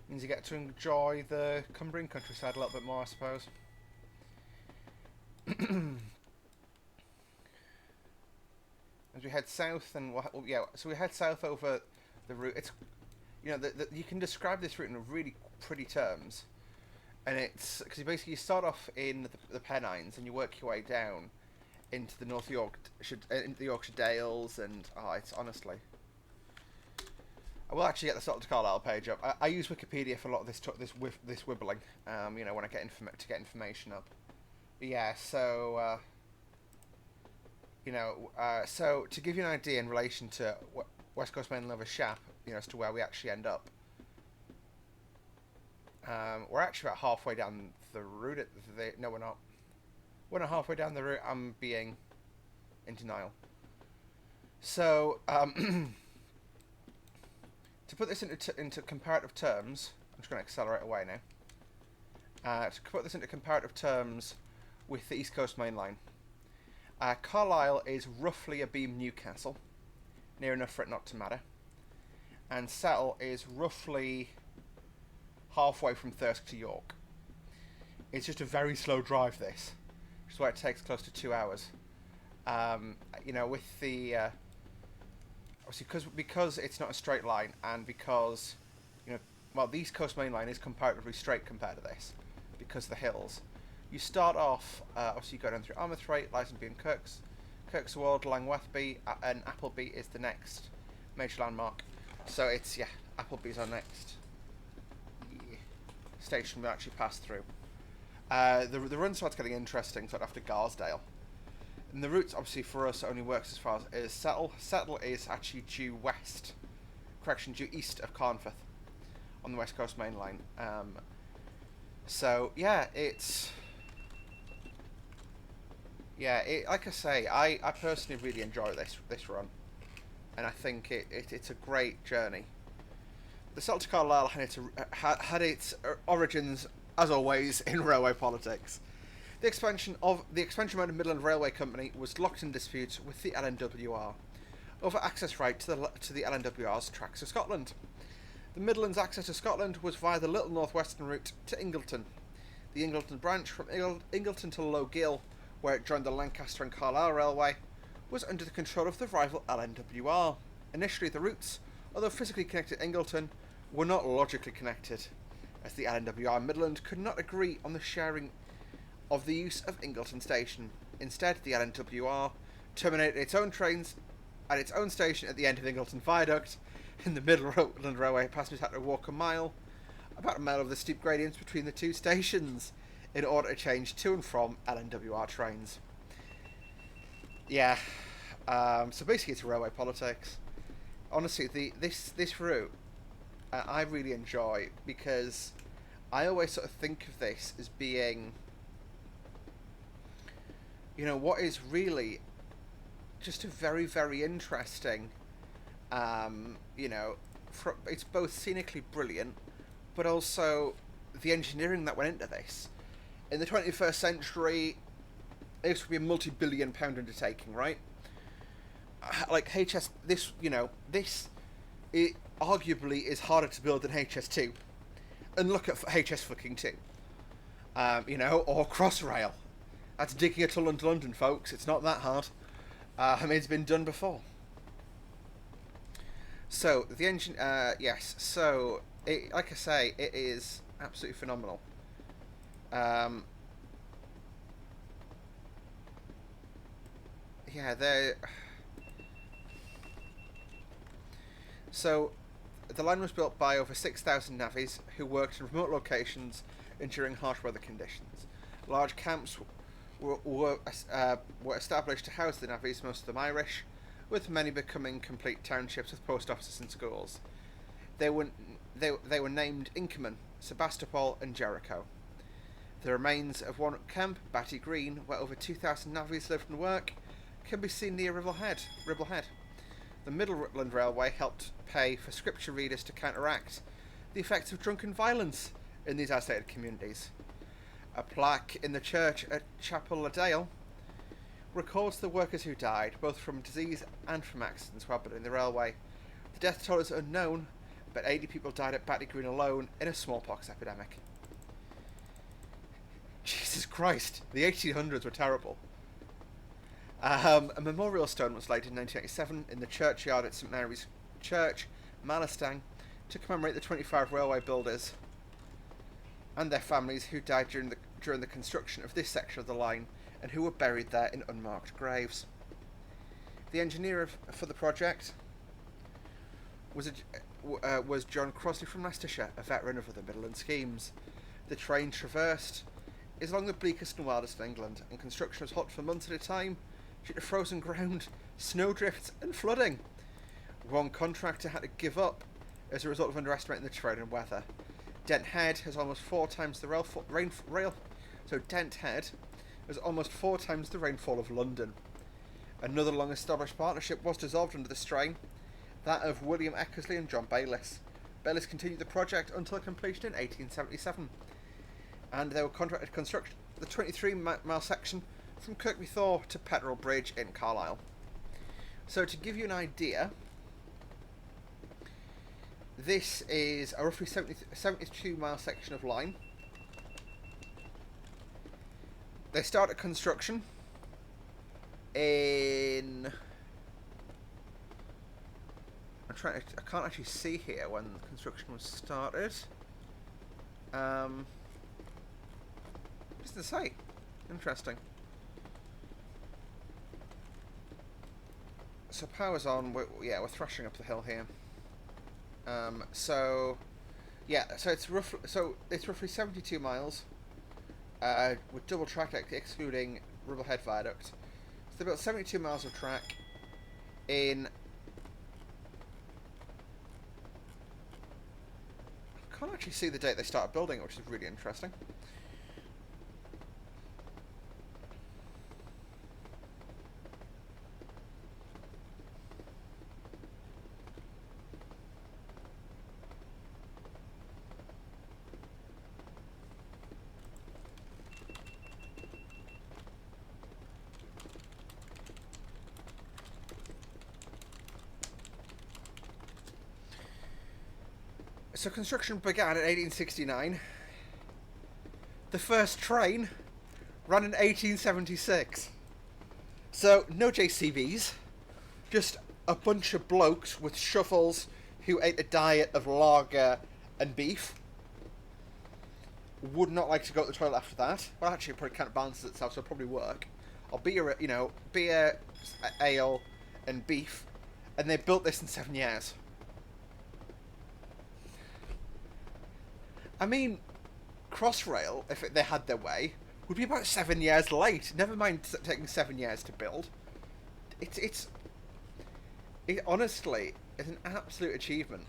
Means you get to enjoy the Cumbrian countryside a little bit more, I suppose. As we head south, and yeah, so we head south over the route. It's, you know, you can describe this route in really pretty terms, and it's because you start off in the Pennines and you work your way down into the into the Yorkshire Dales, and it's honestly. I will actually get the Untitled Carlisle page up. I use Wikipedia for a lot of this wibbling. You know, when I get to get information up. But yeah, so. You know, so to give you an idea in relation to West Coast Main over Shap, you know, as to where we actually end up, we're actually about halfway down the route. No, we're not. We're not halfway down the route. I'm being in denial. So, to put this into comparative terms, I'm just going to accelerate away now. To put this into comparative terms with the East Coast Main Line. Carlisle is roughly a beam Newcastle, near enough for it not to matter. And Settle is roughly halfway from Thirsk to York. It's just a very slow drive, this, which is why it takes close to 2 hours. You know, with the obviously because it's not a straight line, and because, you know, well, the East Coast Main Line is comparatively straight compared to this because of the hills. You start off, obviously you go down through Armathwaite, Licenby and Kirkswold, Langwathby, and Appleby is the next major landmark. So it's, yeah, Appleby's our next station we actually pass through. The run starts getting interesting sort of after Garsdale. And the route, obviously, for us only works as far as Settle. Settle is actually due east of Carnforth on the West Coast Main Line. So, yeah, it's... Yeah, like I say, I personally really enjoy this run, and I think it's a great journey. The Celtic Carlisle had its origins, as always, in railway politics. The expansion of the Midland Railway Company was locked in dispute with the LNWR over access right to the LNWR's tracks of Scotland. The Midland's access to Scotland was via the Little Northwestern route to Ingleton. The Ingleton branch from Ingleton to Low Gill, where it joined the Lancaster and Carlisle Railway, was under the control of the rival LNWR. Initially, the routes, although physically connected to Ingleton, were not logically connected, as the LNWR and Midland could not agree on the sharing of the use of Ingleton Station. Instead, the LNWR terminated its own trains at its own station at the end of Ingleton Viaduct. In the Midland Railway, passengers had to walk about a mile of the steep gradients between the two stations, in order to change to and from LNWR trains. Yeah, so basically it's railway politics. Honestly, this route I really enjoy, because I always sort of think of this as being, you know, what is really just a very, very interesting, you know, it's both scenically brilliant, but also the engineering that went into this. In the 21st century, this would be a multi-billion pound undertaking, right? Like this it arguably is harder to build than HS2. And look at HS fucking 2. You know, or Crossrail. That's digging a tunnel into London, folks. It's not that hard. I mean, it's been done before. So, the engine, yes. So, like I say, it is absolutely phenomenal. Yeah, So, the line was built by over 6,000 navvies who worked in remote locations and during harsh weather conditions. Large camps were established to house the navvies, most of them Irish, with many becoming complete townships with post offices and schools. They were named Inkerman, Sebastopol, and Jericho. The remains of one camp, Batty Green, where over 2,000 navvies lived and worked, can be seen near Ribblehead. The Middle Rutland Railway helped pay for scripture readers to counteract the effects of drunken violence in these isolated communities. A plaque in the church at Chapel La Dale records the workers who died, both from disease and from accidents while building the railway. The death toll is unknown, but 80 people died at Batty Green alone in a smallpox epidemic. Jesus Christ, the 1800s were terrible. A memorial stone was laid in 1987 in the churchyard at St Mary's Church, Malastang, to commemorate the 25 railway builders and their families who died during the construction of this section of the line and who were buried there in unmarked graves. The engineer for the project was John Crossley from Leicestershire, a veteran of other Midland schemes. The train traversed is along the bleakest and wildest in England, and construction was halted for months at a time due to frozen ground, snowdrifts, and flooding. One contractor had to give up as a result of underestimating the terrain and weather. Dent Head has almost 4 times the rainfall of London. Another long-established partnership was dissolved under the strain, that of William Eckersley and John Bayliss. Bayliss continued the project until completion in 1877, and they were contracted to construct the 23-mile section from Kirkby Thor to Petrel Bridge in Carlisle. So to give you an idea, this is a roughly 72-mile section of line. They started construction in... I can't actually see here when construction was started. Just to say, interesting. So power's on. We're thrashing up the hill here. So it's roughly 72 miles with double track excluding Ribblehead Viaduct. So they built 72 miles of track in. I can't actually see the date they started building it, which is really interesting. So construction began in 1869. The first train ran in 1876. So no JCBs, just a bunch of blokes with shovels who ate a diet of lager and beef. Would not like to go to the toilet after that. Well, actually, it probably kind of balances itself, so it'll probably work. Or beer, ale, and beef. And they built this in 7 years. I mean, Crossrail, if they had their way, would be about 7 years late. Never mind taking 7 years to build. It honestly is an absolute achievement.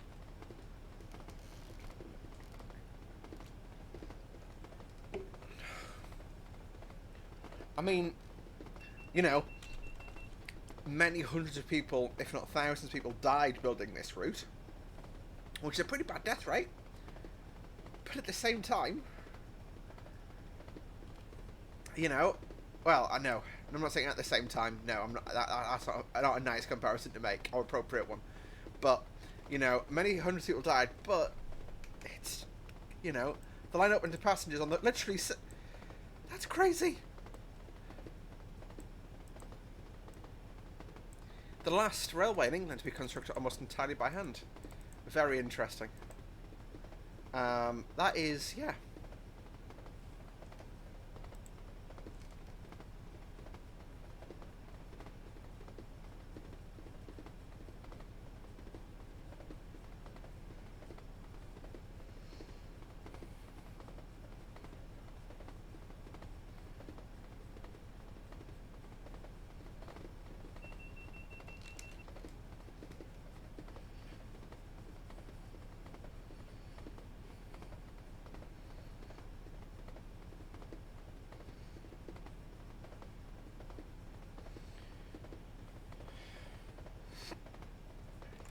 I mean, many hundreds of people, if not thousands of people, died building this route, which is a pretty bad death rate. But at the same time, well, I know. And I'm not saying at the same time. No, I'm not. That's not a nice comparison to make, or appropriate one. But many hundreds of people died. But it's, the line opened to passengers on the literally. That's crazy. The last railway in England to be constructed almost entirely by hand. Very interesting. That is, yeah.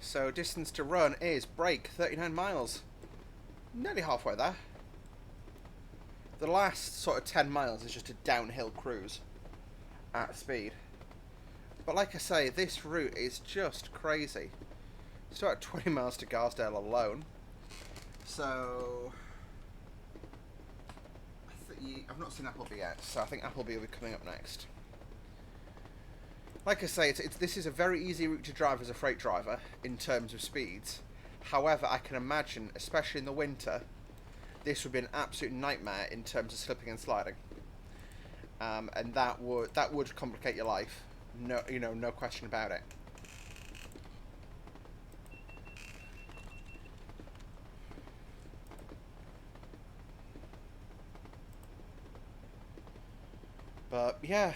So distance to run is break 39 miles. Nearly halfway there. The last sort of 10 miles is just a downhill cruise at speed. But like I say, this route is just crazy. Still at 20 miles to Garsdale alone. So I've not seen Appleby yet, so I think Appleby will be coming up next. Like I say, this is a very easy route to drive as a freight driver in terms of speeds. However, I can imagine, especially in the winter, this would be an absolute nightmare in terms of slipping and sliding. And that would complicate your life. No, no question about it. But yeah,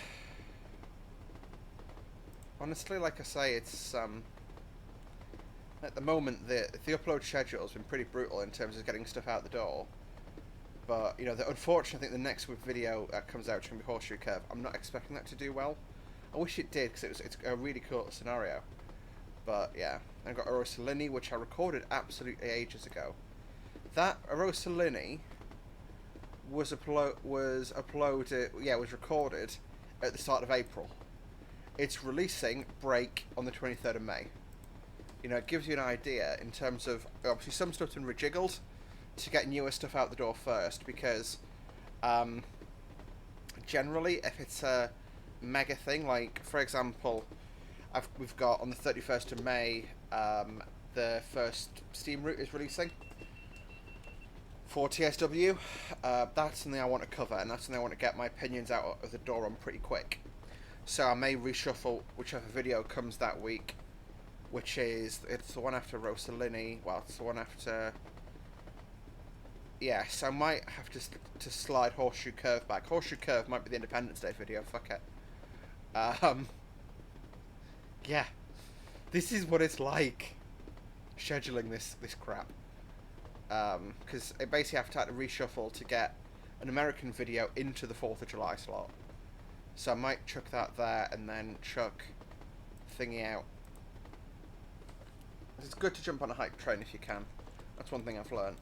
honestly, like I say, it's at the moment the upload schedule has been pretty brutal in terms of getting stuff out the door. But unfortunately, I think the next video that comes out is going to be Horseshoe Curve. I'm not expecting that to do well. I wish it did, because it's a really cool scenario. But yeah, I've got Arosalini, which I recorded absolutely ages ago. That Arosalini was recorded at the start of April. It's releasing break on the 23rd of May. It gives you an idea in terms of, obviously some stuff's been rejiggled to get newer stuff out the door first, because generally if it's a mega thing, like for example, we've got on the 31st of May the first Steam route is releasing for TSW. That's something I want to cover, and that's something I want to get my opinions out of the door on pretty quick. So I may reshuffle whichever video comes that week, which is, it's the one after Rosalini, well, it's the one after, yes, I might have to slide Horseshoe Curve back. Horseshoe Curve might be the Independence Day video, fuck it. Yeah, this is what it's like, scheduling this crap. Because I basically have to reshuffle to get an American video into the 4th of July slot. So I might chuck that there and then chuck thingy out. It's good to jump on a hype train if you can. That's one thing I've learned.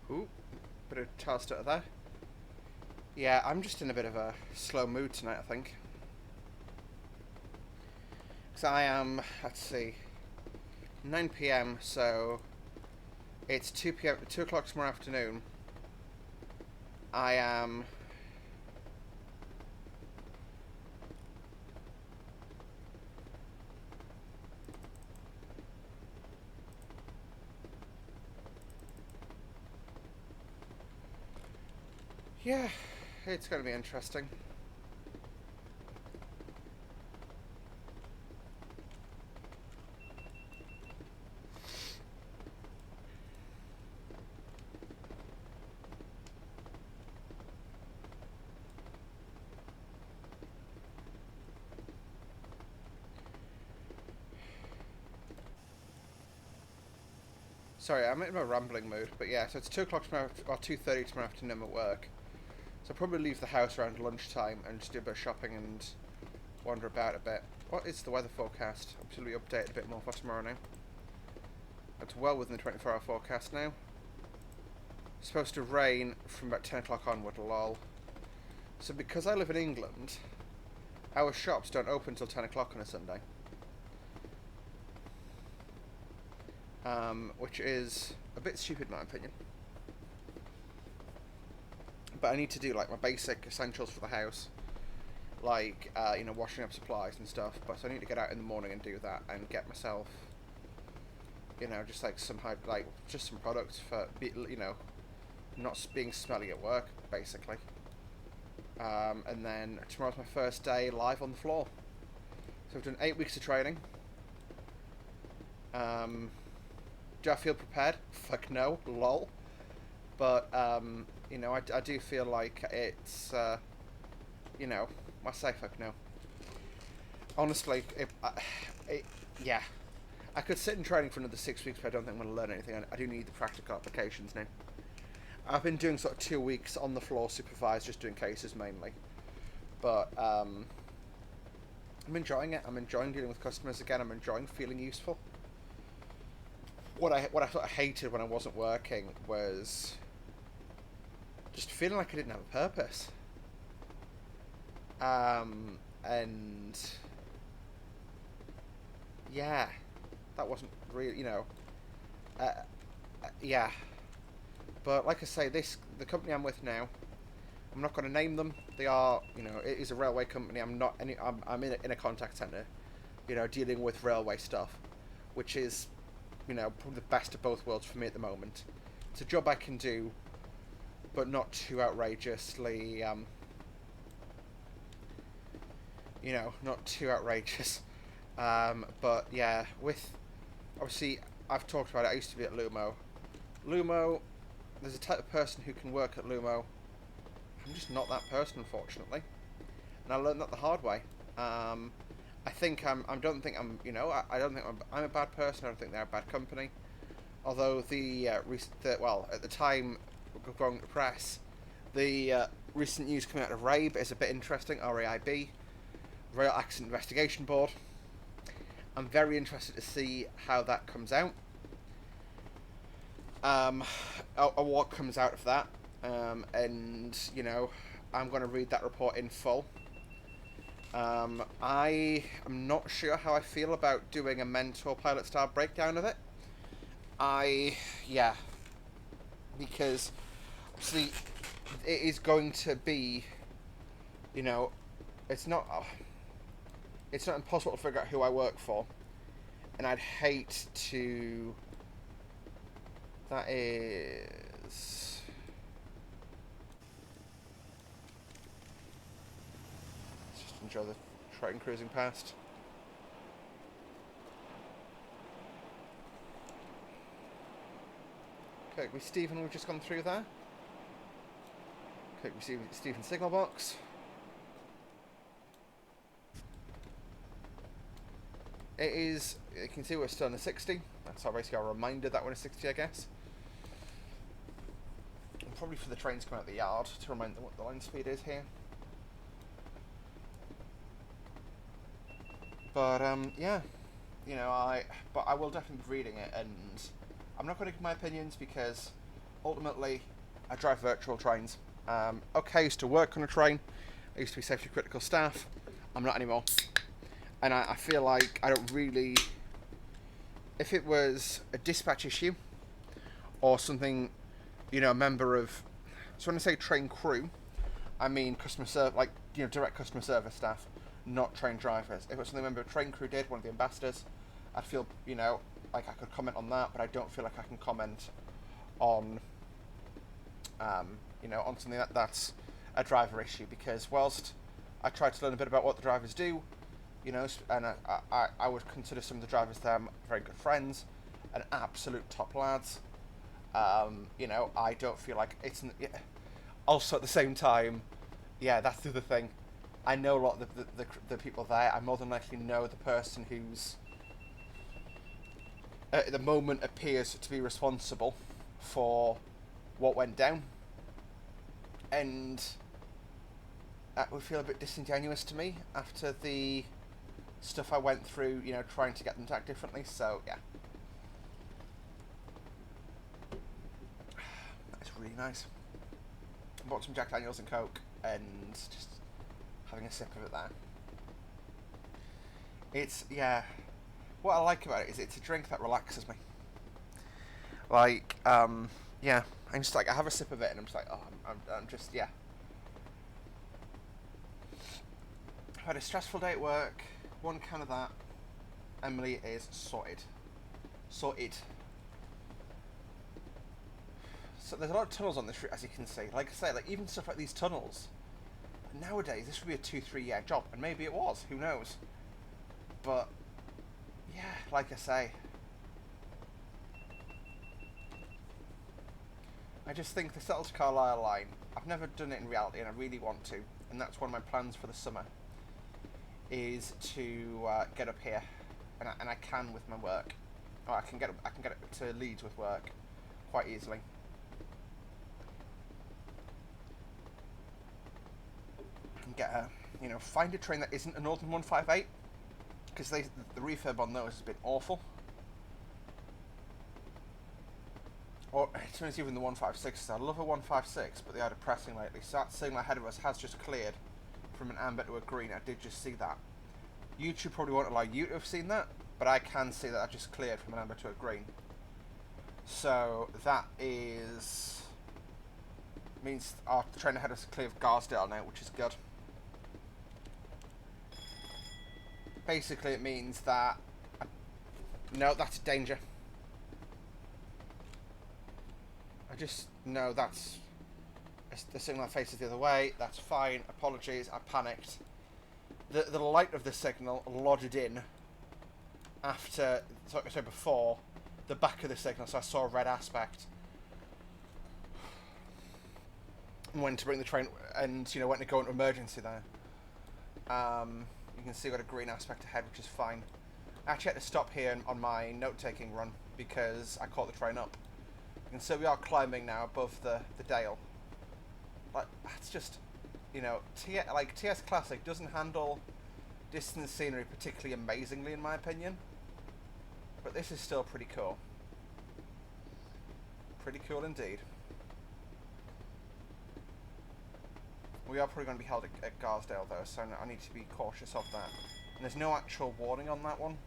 Ooh, bit of tail stutter there. Yeah, I'm just in a bit of a slow mood tonight, I think. So I am, let's see, 9 PM, so it's 2 PM, 2 o'clock tomorrow afternoon. I am... Yeah, it's going to be interesting. Sorry, I'm in a rambling mood, but yeah, so it's 2 o'clock tomorrow, or 2:30 tomorrow afternoon at work. So I'll probably leave the house around lunchtime and just do a bit of shopping and wander about a bit. What is the weather forecast? Absolutely updated a bit more for tomorrow now. It's well within the 24-hour forecast now. It's supposed to rain from about 10 o'clock onward, lol. So because I live in England, our shops don't open until 10 o'clock on a Sunday. Which is a bit stupid in my opinion. But I need to do like my basic essentials for the house, like you know, washing up supplies and stuff. But so I need to get out in the morning and do that and get myself, you know, just like some just some products for, you know, not being smelly at work basically. And then tomorrow's my first day live on the floor. So I've done 8 weeks of training. Do I feel prepared? Fuck no, lol. But, you know, I do feel like it's, you know, I say fuck no. Honestly, yeah. I could sit in training for another 6 weeks, but I don't think I'm going to learn anything. I do need the practical applications now. I've been doing sort of 2 weeks on the floor supervised, just doing cases mainly. But, I'm enjoying it. I'm enjoying dealing with customers again. I'm enjoying feeling useful. What I sort of hated when I wasn't working was just feeling like I didn't have a purpose. And yeah, that wasn't really, you know, yeah. But like I say, the company I'm with now, I'm not going to name them. They are, you know, it is a railway company. I'm in a contact centre, you know, dealing with railway stuff, which is, you know, probably the best of both worlds for me at the moment. It's a job I can do, but not too outrageously, you know, not too outrageous. But yeah, with, obviously, I've talked about it, I used to be at Lumo. Lumo, there's a type of person who can work at Lumo. I'm just not that person, unfortunately. And I learned that the hard way. I think I don't think I'm, you know, I don't think I'm a bad person. I don't think they're a bad company. Although well, at the time of going to press, the recent news coming out of RAIB is a bit interesting. RAIB, Rail Accident Investigation Board. I'm very interested to see how that comes out. Or what comes out of that. And you know, I'm going to read that report in full. I am not sure how I feel about doing a mentor pilot style breakdown of it. Yeah, because obviously it is going to be, you know, it's not impossible to figure out who I work for, and I'd hate to. That is. Just enjoy the train cruising past. Okay, we Stephen, we've just gone through there. Okay, we see Stephen's signal box. It is, you can see we're still in a 60. That's basically our reminder that we're in a 60, I guess. And probably for the trains coming out the yard to remind them what the line speed is here. But yeah, you know, I will definitely be reading it, and I'm not going to give my opinions because ultimately I drive virtual trains. Okay, I used to work on a train. I used to be safety critical staff. I'm not anymore. And I feel like I don't really... If it was a dispatch issue or something, you know, a member of... So when I say train crew, I mean customer service, like, you know, direct customer service staff, not train drivers. If it was something a member of train crew did, one of the ambassadors, I'd feel, you know, like I could comment on that, but I don't feel like I can comment on, you know, on something that's a driver issue, because whilst I try to learn a bit about what the drivers do, you know, and I would consider some of the drivers there very good friends and absolute top lads. You know, I don't feel like it's... Also, at the same time, yeah, that's the other thing. I know a lot of the people there. I more than likely know the person who's... at the moment appears to be responsible for what went down, and that would feel a bit disingenuous to me after the stuff I went through, you know, trying to get them to act differently. So yeah, that's really nice. I bought some Jack Daniels and Coke and just having a sip of it there. It's, yeah, what I like about it is it's a drink that relaxes me. Like, yeah, I'm just like, I have a sip of it and I'm just like, oh, I'm just, yeah. I've had a stressful day at work, one can of that, Emily is sorted. Sorted. So there's a lot of tunnels on this route, as you can see. Like I say, like even stuff like these tunnels, nowadays this would be a 2-3 year job, and maybe it was, who knows. But, yeah, like I say, I just think the Settle to Carlisle line, I've never done it in reality and I really want to, and that's one of my plans for the summer, is to get up here, and I can with my work. Oh, I can get it to Leeds with work quite easily. And get a, you know, find a train that isn't a Northern 158, because the refurb on those has been awful. Or to be even the 156s. I love a 156, but they are depressing lately. So that signal ahead of us has just cleared from an amber to a green. I did just see that. YouTube probably won't allow you to have seen that, but I can see that I just cleared from an amber to a green. So that means our train ahead of us is clear of Garsdale now, which is good. Basically, it means that no, that's a danger. I just know that's the signal that faces the other way. That's fine. Apologies, I panicked. The light of the signal lodded in after, so before the back of the signal, so I saw a red aspect. And went to bring the train, and you know, went to go into emergency there. You can see we got a green aspect ahead, which is fine. I actually had to stop here on my note-taking run because I caught the train up. And so we are climbing now above the Dale. Like, that's just, you know, TS Classic doesn't handle distance scenery particularly amazingly in my opinion. But this is still pretty cool. Pretty cool indeed. We are probably going to be held at Garsdale though, so I need to be cautious of that. And there's no actual warning on that one.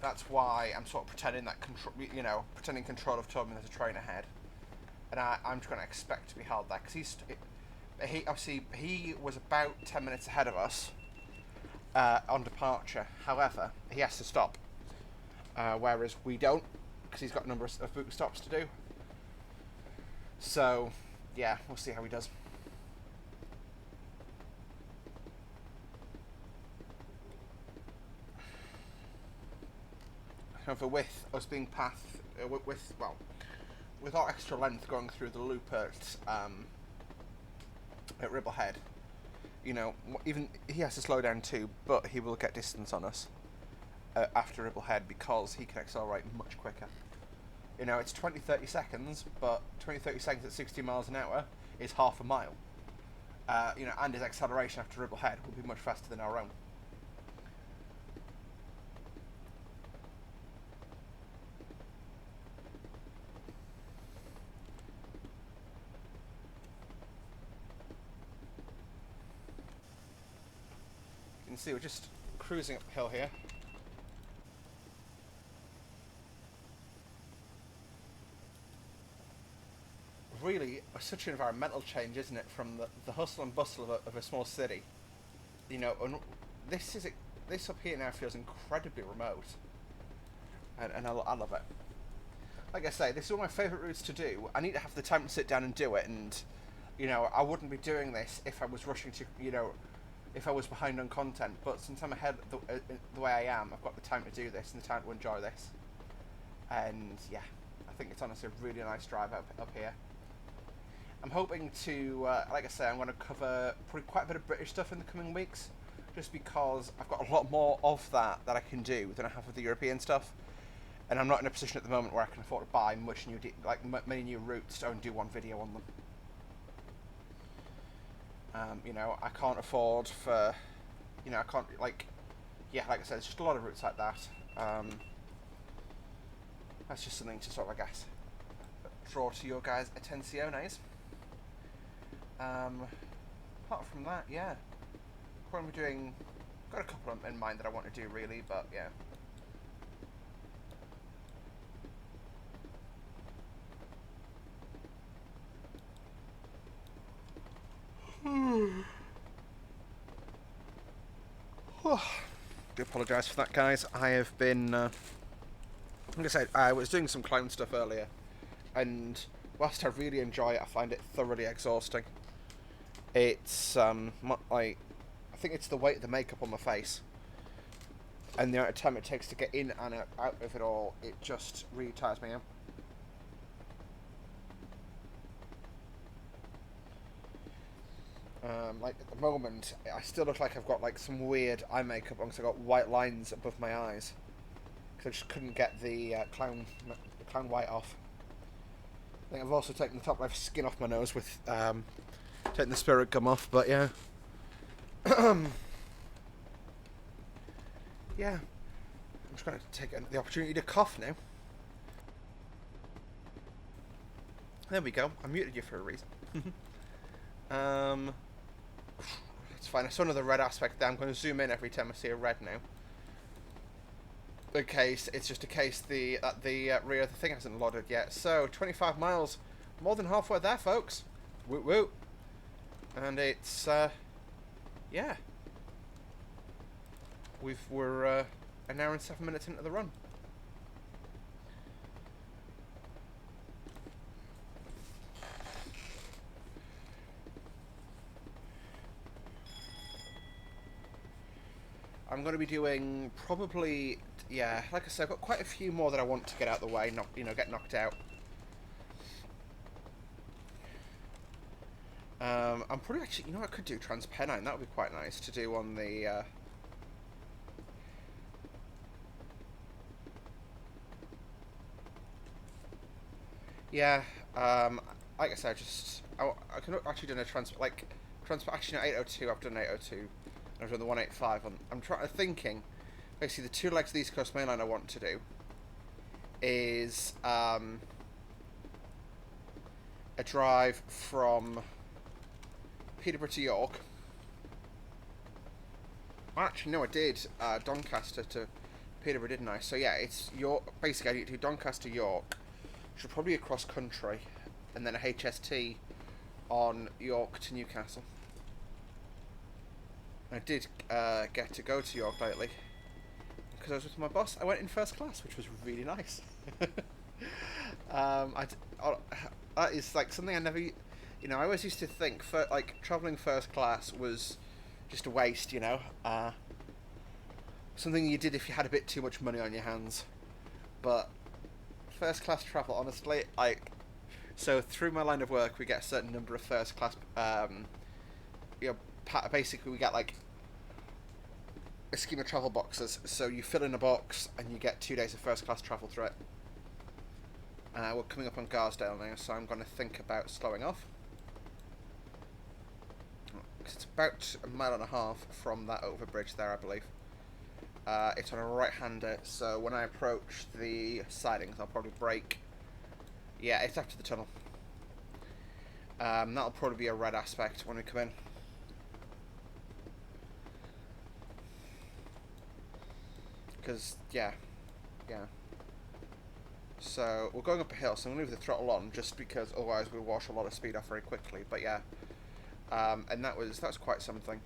That's why I'm sort of pretending that pretending control have told me there's a train ahead, and I'm just going to expect to be held there because he was about 10 minutes ahead of us on departure. However, he has to stop, whereas we don't because he's got a number of boot stops to do. So, yeah, we'll see how he does. However, with us being with our extra length going through the loop at Ribblehead, you know, even he has to slow down too, but he will get distance on us after Ribblehead because he can accelerate much quicker. You know, it's 20-30 seconds, but 20-30 seconds at 60 miles an hour is half a mile. You know, and his acceleration after Ribblehead will be much faster than our own. You can see we're just cruising uphill here. Really, such an environmental change, isn't it, from the hustle and bustle of a small city. You know, and this up here now feels incredibly remote, and I love it. Like I say, this is one of my favourite routes to do. I need to have the time to sit down and do it, and you know, I wouldn't be doing this if I was rushing to, you know, if I was behind on content. But since I'm ahead the way I am, I've got the time to do this and the time to enjoy this. And yeah, I think it's honestly a really nice drive up here. I'm hoping to, like I say, I'm going to cover probably quite a bit of British stuff in the coming weeks, just because I've got a lot more of that I can do than I have with the European stuff. and I'm not in a position at the moment where I can afford to buy much new, many new routes to only do one video on them. You know, I can't afford for, you know, I can't, like I said, it's just a lot of routes like that. That's just something to sort of, I guess, draw to your guys' attentiones. Apart from that, yeah, what am I doing? Got a couple in mind that I want to do really, but yeah. Do apologise for that, guys. I have been, like I said, I was doing some clown stuff earlier, and whilst I really enjoy it, I find it thoroughly exhausting. It's like, I think it's the weight of the makeup on my face, and the amount of time it takes to get in and out of it all. It just really tires me out. Like at the moment, I still look like I've got like some weird eye makeup on because I've got white lines above my eyes because I just couldn't get the clown white off. I think I've also taken the top left skin off my nose with taking the spirit gum off, but yeah. Yeah, I'm just going to take the opportunity to cough now. There we go. I muted you for a reason. It's fine. I saw another red aspect there. I'm going to zoom in every time I see a red now. It's just a case the rear of the thing hasn't loaded yet. So 25 miles, more than halfway there, folks. Woo woo. And it's yeah. We're an hour and 7 minutes into the run. I'm going to be doing probably, yeah, like I said, I've got quite a few more that I want to get out of the way, get knocked out. I'm probably actually, you know what I could do? Transpennine, that would be quite nice to do on the, yeah, like I said, I can actually do a actually not 802, I've done 802. I've done the 185 on. I'm thinking, basically the two legs of the East Coast Main Line I want to do is a drive from Peterborough to York. Well, actually, no, I did Doncaster to Peterborough, didn't I? So yeah, it's York. Basically, I need to do Doncaster, York, which will probably be across country, and then a HST on York to Newcastle. I did get to go to York lately because I was with my boss. I went in first class, which was really nice. That is like something I never, you know, I always used to think like traveling first class was just a waste, you know, something you did if you had a bit too much money on your hands. But first class travel, honestly, so through my line of work, we get a certain number of first class, you know, basically we get like a scheme of travel boxes, so you fill in a box and you get 2 days of first class travel through it. We're coming up on Garsdale now, so I'm going to think about slowing off. It's about a mile and a half from that overbridge there, I believe. It's on a right-hander, so when I approach the sidings, I'll probably brake. Yeah, it's after the tunnel. That'll probably be a red aspect when we come in. Because, yeah. So, we're going up a hill, so I'm going to leave the throttle on, just because otherwise we'll wash a lot of speed off very quickly, but yeah. And that was quite something.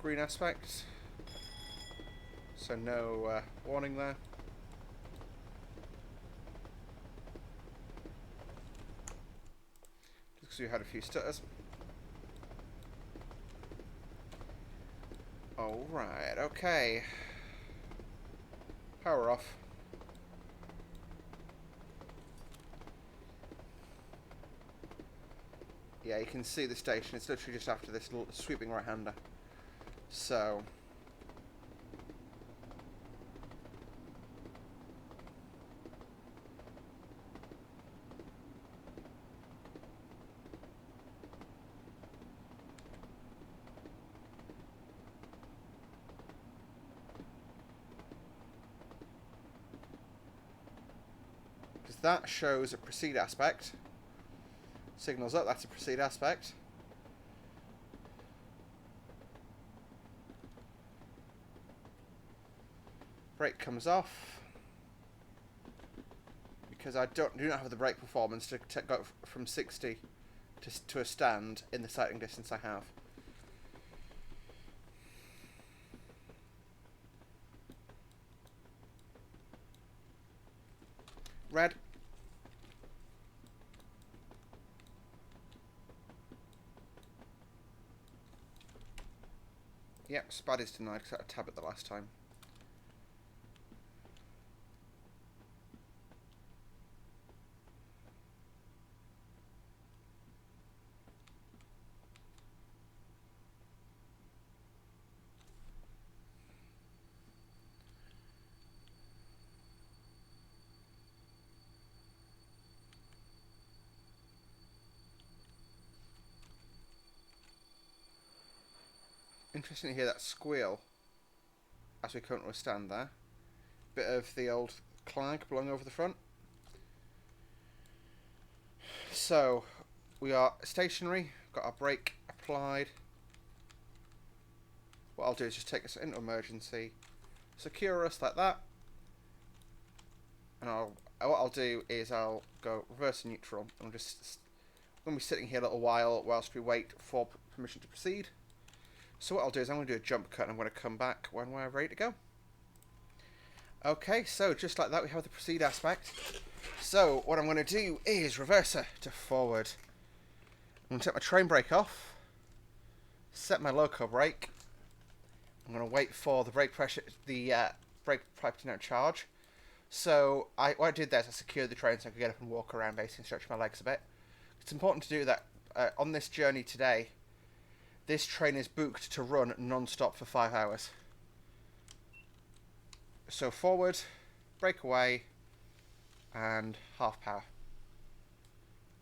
Green aspect. So no warning there. Just because we had a few stutters. Alright, okay. Power off. Yeah, you can see the station. It's literally just after this little sweeping right-hander. So... because that shows a proceed aspect. Signals up, that's a proceed aspect. Brake comes off. Because I do not have the brake performance to go from 60 to a stand in the sighting distance I have. Red. Yep, Spad is denied because I had a tab at the last time. Interesting to hear that squeal as we currently stand there. Bit of the old clag blowing over the front. So, we are stationary, got our brake applied. What I'll do is just take us into emergency, secure us like that, and what I'll do is I'll go reverse neutral. I'm just going to be sitting here a little while whilst we wait for permission to proceed. So what I'll do is I'm going to do a jump cut and I'm going to come back when we're ready to go. Okay, so just like that we have the proceed aspect. So what I'm going to do is reverser to forward. I'm going to take my train brake off, set my loco brake. I'm going to wait for the brake pressure, the brake pipe to now charge. So what I did there is I secured the train so I could get up and walk around basically and stretch my legs a bit. It's important to do that on this journey today. This train is booked to run non-stop for 5 hours. So forward, brake away, and half power.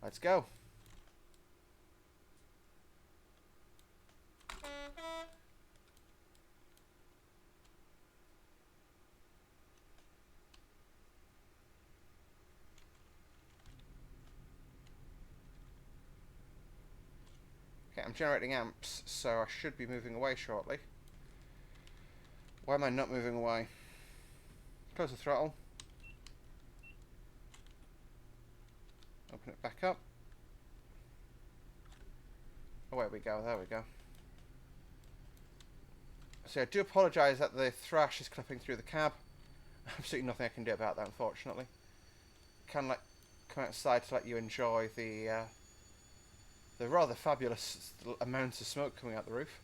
Let's go. Okay, I'm generating amps, so I should be moving away shortly. Why am I not moving away? Close the throttle. Open it back up. Oh, there we go, there we go. So I do apologise that the thrash is clipping through the cab. Absolutely nothing I can do about that, unfortunately. Can come outside to let you enjoy the rather fabulous amounts of smoke coming out the roof.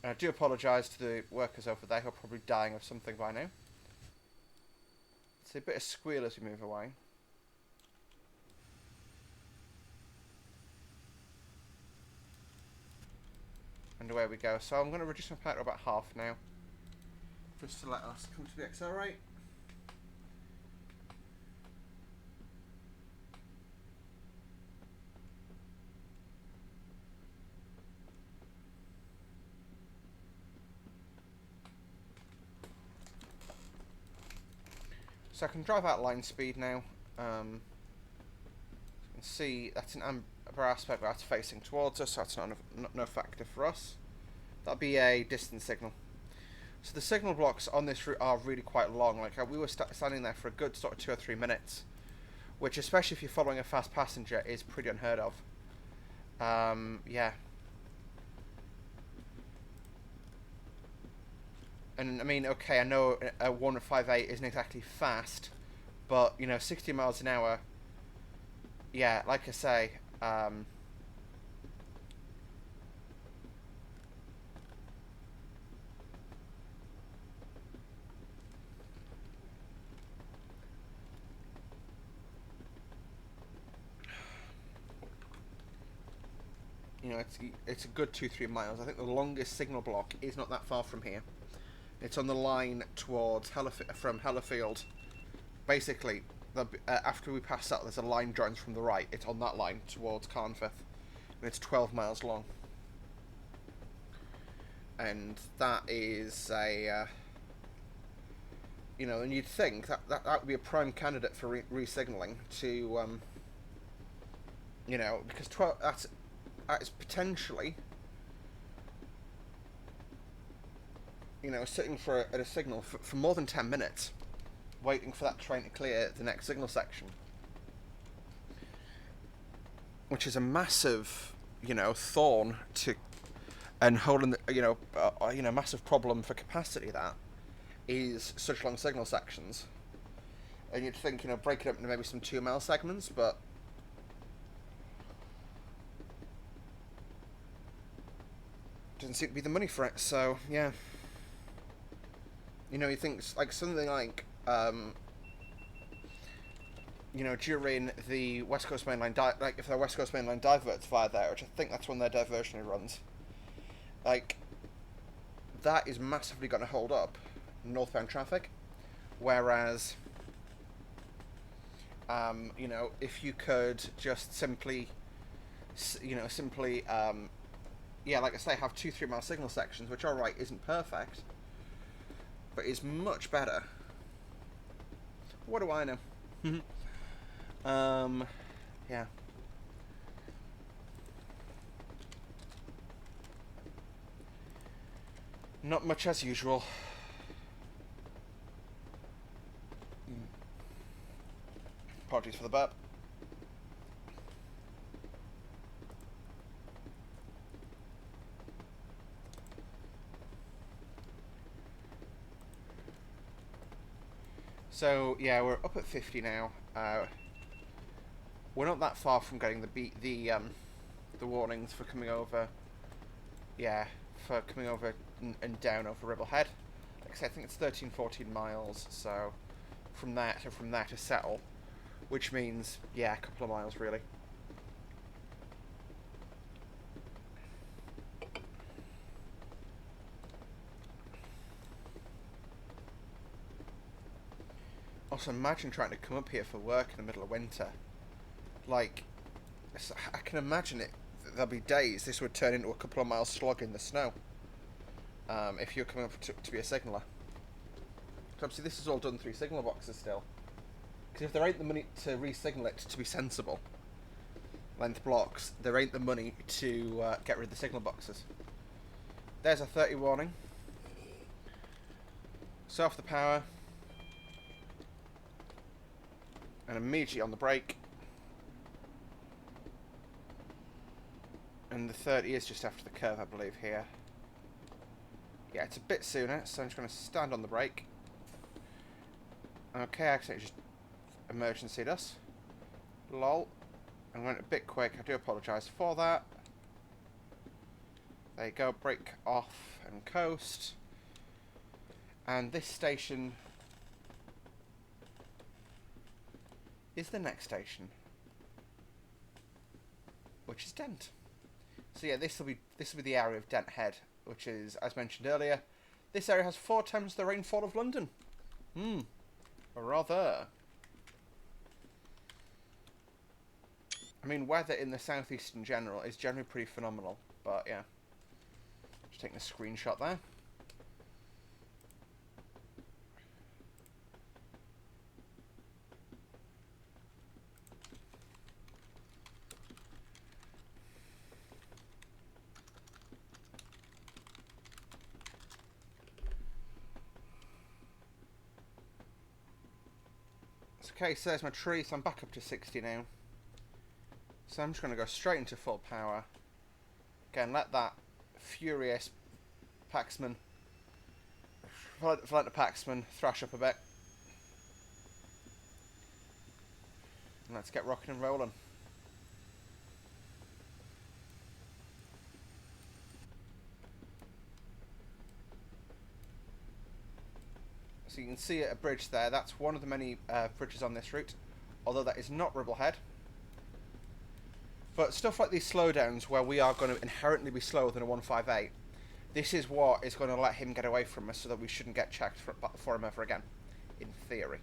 And I do apologise to the workers over there who are probably dying of something by now. It's a bit of squeal as we move away. And away we go. So I'm going to reduce my power to about half now, just to let us come to the accelerate. So I can drive out line speed now. You can see that's an amber aspect that's facing towards us, so that's no factor for us. That'll be a distance signal. So the signal blocks on this route are really quite long. Like we were standing there for a good sort of 2 or 3 minutes, which, especially if you're following a fast passenger, is pretty unheard of. Yeah. And I mean, okay, I know a 158 isn't exactly fast, but you know, 60 miles an hour. Yeah, like I say, You know, it's a good 2-3 miles. I think the longest signal block is not that far from here. It's on the line towards from Hellerfield. Basically, after we pass that, there's a line joins from the right. It's on that line towards Carnforth, and it's 12 miles long. And that is a, you know, and you'd think that would be a prime candidate for re-signalling to, you know, because that is potentially, you know, sitting at a signal for more than 10 minutes, waiting for that train to clear the next signal section, which is a massive, you know, thorn to, and holding the, you know, massive problem for capacity. That is such long signal sections, and you'd think, you know, break it up into maybe some 2-mile segments, but doesn't seem to be the money for it. So yeah, you know, you think like something like, you know, during the West Coast Main Line, like if the West Coast Main Line diverts via there, which I think that's when their diversionary runs, like that is massively going to hold up northbound traffic, whereas, you know, if you could just simply, you know, yeah, like I say, have 2-3 mile signal sections, which, alright, isn't perfect, but is much better. What do I know? Yeah. Not much as usual. Apologies for the burp. So yeah, we're up at 50 now. We're not that far from getting the warnings for coming over. Yeah, for coming over and down over Ribblehead. Like I said, I think it's 13-14 miles. So from there to Settle, which means, yeah, a couple of miles really. Also, imagine trying to come up here for work in the middle of winter. Like, I can imagine it. There'll be days this would turn into a couple of miles slog in the snow. If you're coming up to be a signaller. So obviously this is all done through signal boxes still. Because if there ain't the money to re-signal it to be sensible length blocks, there ain't the money to get rid of the signal boxes. There's a 30 warning. So off the power. And immediately on the brake. And the 30 is just after the curve, I believe, here. Yeah, it's a bit sooner, so I'm just going to stand on the brake. Okay, I accidentally just emergency'd us. Lol. I went a bit quick, I do apologise for that. There you go, brake off and coast. And this station is the next station, which is Dent. So yeah, this will be the area of Dent Head, which is, as mentioned earlier, this area has 4 times the rainfall of London. Rather. I mean, weather in the southeast in general is generally pretty phenomenal, but yeah. Just taking a screenshot there. Okay, so there's my tree, so I'm back up to 60 now. So I'm just going to go straight into full power. Again, let that furious Paxman, let the Paxman thrash up a bit. And let's get rocking and rolling. So you can see a bridge there. That's one of the many bridges on this route, although that is not Ribblehead. But stuff like these slowdowns where we are going to inherently be slower than a 158, this is what is going to let him get away from us so that we shouldn't get checked for him ever again, in theory.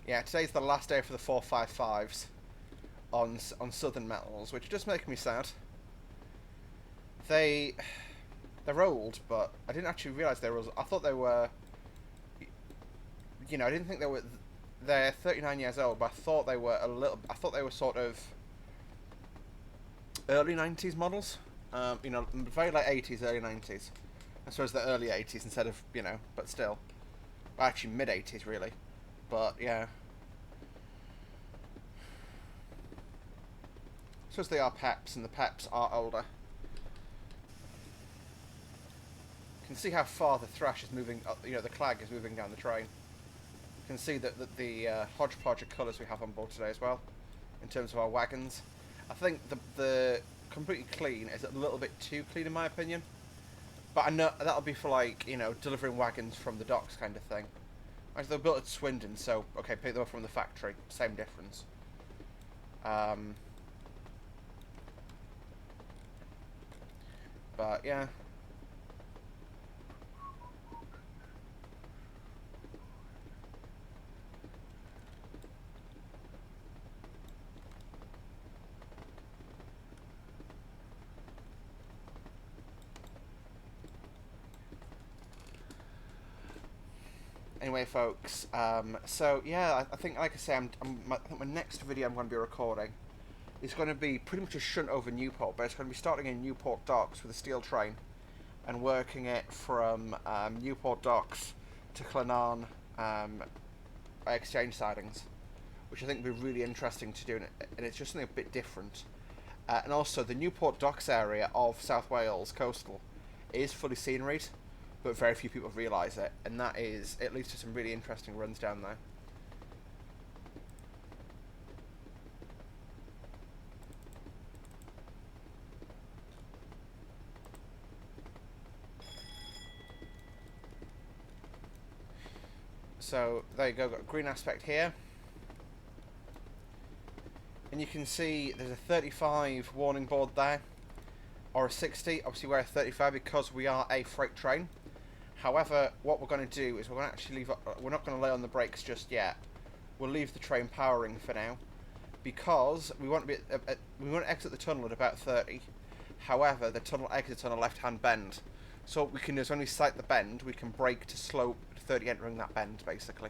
Yeah, today's the last day for the 455s on Southern Metals, which does make me sad. They're old, but I didn't actually realise they were old. I thought they were, I didn't think they were. They're 39 years old, but I thought they were I thought they were sort of early 90s models. Very late 80s, early 90s. I suppose the early 80s instead of, but still. Well, actually, mid 80s, really. But, yeah. I suppose they are peps, and the peps are older. You can see how far the thrash is moving, the clag is moving down the train. You can see that the hodgepodge of colours we have on board today as well, in terms of our wagons. I think the completely clean is a little bit too clean in my opinion. But I know that'll be for delivering wagons from the docks kind of thing. Like they're built at Swindon, so okay, pick them up from the factory, same difference. But yeah. Anyway, folks, so yeah, I think, like I say, I think my next video I'm going to be recording is going to be pretty much a shunt over Newport, but it's going to be starting in Newport Docks with a steel train and working it from Newport Docks to Clanarn exchange sidings, which I think would be really interesting to do, and it's just something a bit different. And also, the Newport Docks area of South Wales coastal is fully sceneried, but very few people realise it, and it leads to some really interesting runs down there. So there you go, got a green aspect here, and you can see there's a 35 warning board there, or a 60. Obviously we're a 35 because we are a freight train. However, what we're going to do is we're going to actually we're not going to lay on the brakes just yet. We'll leave the train powering for now, because we want to we want to exit the tunnel at about 30. However, the tunnel exits on a left-hand bend, so what we can do is when we sight the bend, we can brake to slow 30 entering that bend, basically.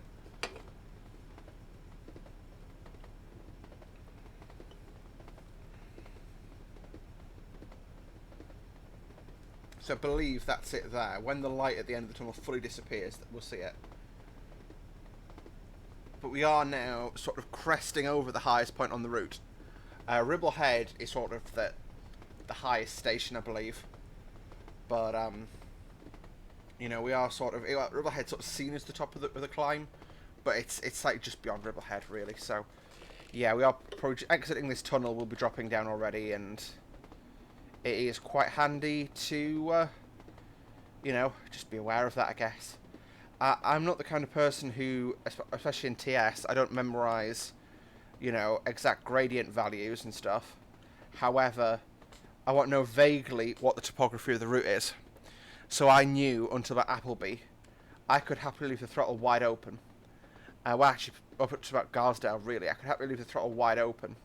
So I believe that's it there. When the light at the end of the tunnel fully disappears, we'll see it. But we are now sort of cresting over the highest point on the route. Ribble Head is sort of the highest station, I believe. But, we are sort of... Ribble Head's sort of seen as the top of the climb. But it's like just beyond Ribble Head, really. So, yeah, we are exiting this tunnel. We'll be dropping down already, and... it is quite handy to, just be aware of that, I guess. I'm not the kind of person who, especially in TS, I don't memorise, exact gradient values and stuff. However, I want to know vaguely what the topography of the route is. So I knew, until at Appleby, I could happily leave the throttle wide open. Well, actually, up to about Garsdale, really. I could happily leave the throttle wide open.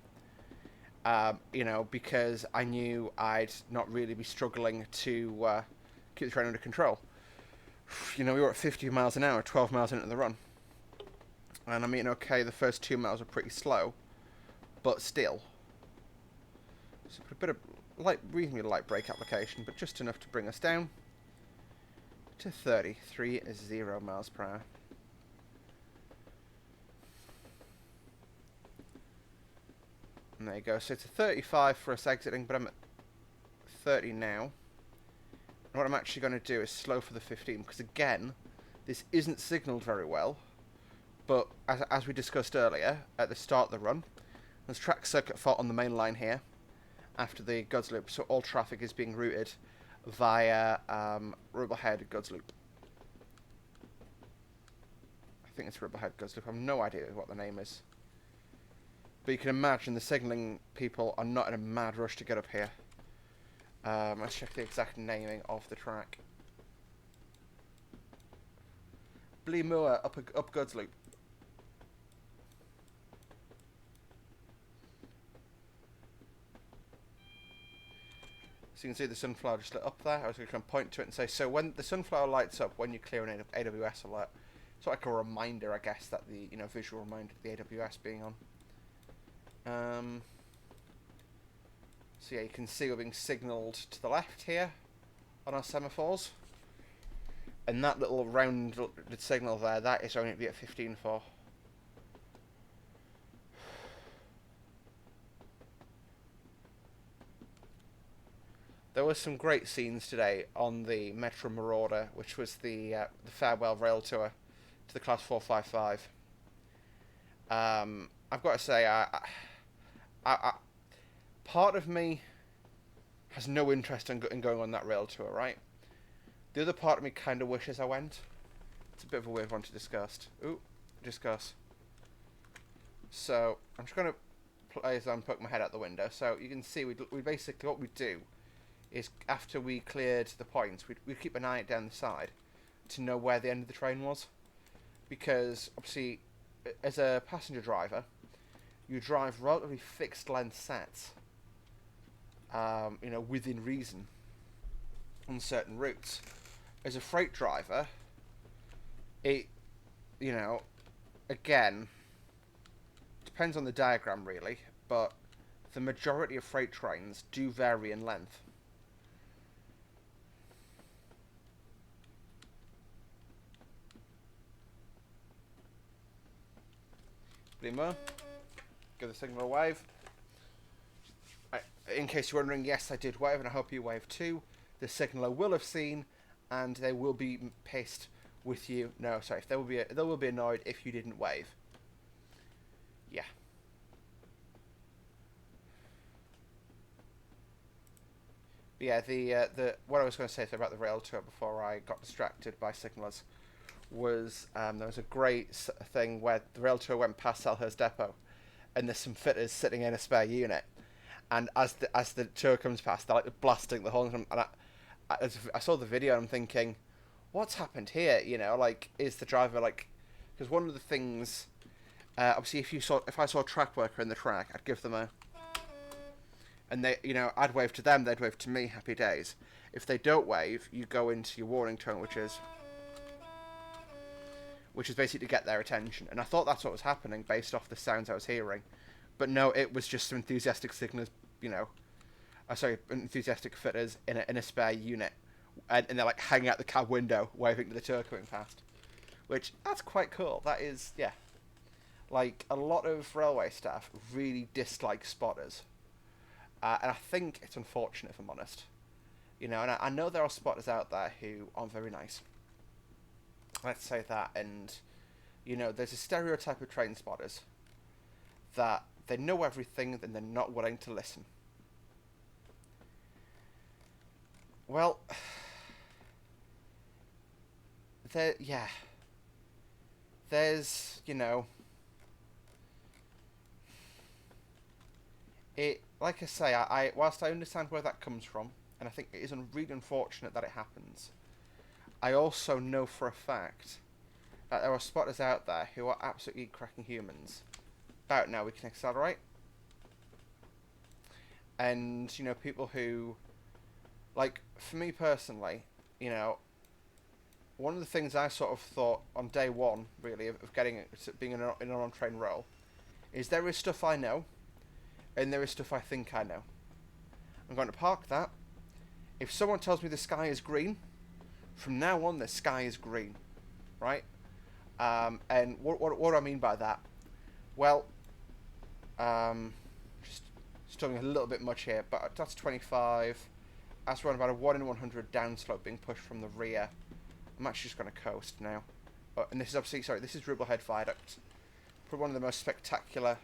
Because I knew I'd not really be struggling to keep the train under control. We were at 50 miles an hour, 12 miles into the run. And I mean, okay, the first 2 miles were pretty slow, but still. So put a bit of reasonably light brake application, but just enough to bring us down to 33.0 miles per hour. And there you go. So it's a 35 for us exiting, but I'm at 30 now. And what I'm actually going to do is slow for the 15, because again, this isn't signalled very well. But as we discussed earlier, at the start of the run, there's track circuit fault on the main line here, after the Goods Loop, so all traffic is being routed via Rubblehead Goods Loop. I think it's Rubblehead Goods Loop. I have no idea what the name is. But you can imagine the signalling people are not in a mad rush to get up here. Let's check the exact naming of the track. Blee Moor up Goods Loop. So you can see the sunflower just lit up there. I was going to point to it and say, so when the sunflower lights up when you clear an AWS alert, it's like a reminder, I guess, that the visual reminder of the AWS being on. So yeah, you can see we're being signalled to the left here on our semaphores, and that little round signal there, that is only to be at 15 for. There were some great scenes today on the Metro Marauder, which was the farewell rail tour to the Class 455. I've got to say, I part of me has no interest in going on that rail tour, right? The other part of me kind of wishes I went. It's a bit of a weird one to discuss. Discuss. So I'm just going to play as I'm poking my head out the window. So you can see we basically, what we do is after we cleared the points, we keep an eye out down the side to know where the end of the train was. Because, obviously, as a passenger driver, you drive relatively fixed length sets, within reason on certain routes. As a freight driver, it, again, depends on the diagram really, but the majority of freight trains do vary in length. Blimo, give the signal a wave. In case you're wondering, yes, I did wave, and I hope you wave too. The signaller will have seen, and they will be pissed with you. No, sorry, they will be annoyed if you didn't wave. Yeah. But yeah, the what I was going to say about the rail tour before I got distracted by signallers was there was a great thing where the rail tour went past Selhurst Depot, and there's some fitters sitting in a spare unit, and as the tour comes past, they're like blasting the horn, and I saw the video and I'm thinking, what's happened here? Is the driver because one of the things, obviously if I saw a track worker in the track, I'd give them and they, I'd wave to them, they'd wave to me, happy days. If they don't wave, you go into your warning tone, which is basically to get their attention. And I thought that's what was happening based off the sounds I was hearing. But no, it was just some enthusiastic signalers, enthusiastic fitters in a spare unit. And they're like hanging out the cab window, waving to the tour coming past. Which, that's quite cool. That is, yeah. Like, a lot of railway staff really dislike spotters. And I think it's unfortunate, if I'm honest. And I know there are spotters out there who aren't very nice. Let's say that, and there's a stereotype of train spotters that they know everything and they're not willing to listen. Well, there's it. Like I say, whilst I understand where that comes from, and I think it is really unfortunate that it happens, I also know for a fact that there are spotters out there who are absolutely cracking humans. About now we can accelerate. And, people who, for me personally, one of the things I sort of thought on day one, really, of being in an on-train role, is there is stuff I know, and there is stuff I think I know. I'm going to park that. If someone tells me the sky is green, from now on the sky is green, right? And what do I mean by that? Well, just doing a little bit much here, but that's 25. As we're on about a 1 in 100 downslope being pushed from the rear. I'm actually just going to coast now. And this is obviously, sorry, this is Ribblehead Viaduct. Probably one of the most spectacular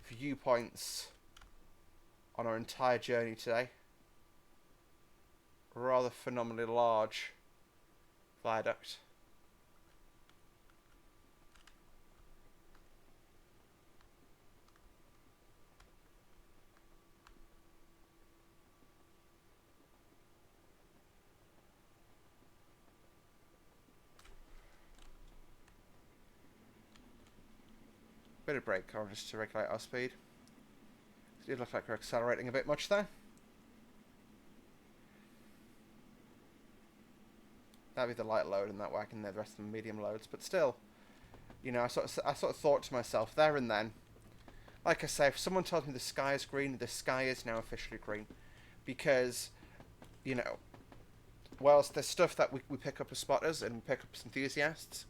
viewpoints on our entire journey today. Rather phenomenally large viaduct. Bit of brake on just to regulate our speed. It did look like we're accelerating a bit much there. That'd be the light load and that wagon there, the rest of them medium loads. But still, you know, I sort of thought to myself there and then, like I say, if someone tells me the sky is green, the sky is now officially green. Because, you know, whilst there's stuff that we pick up as spotters and we pick up as enthusiasts,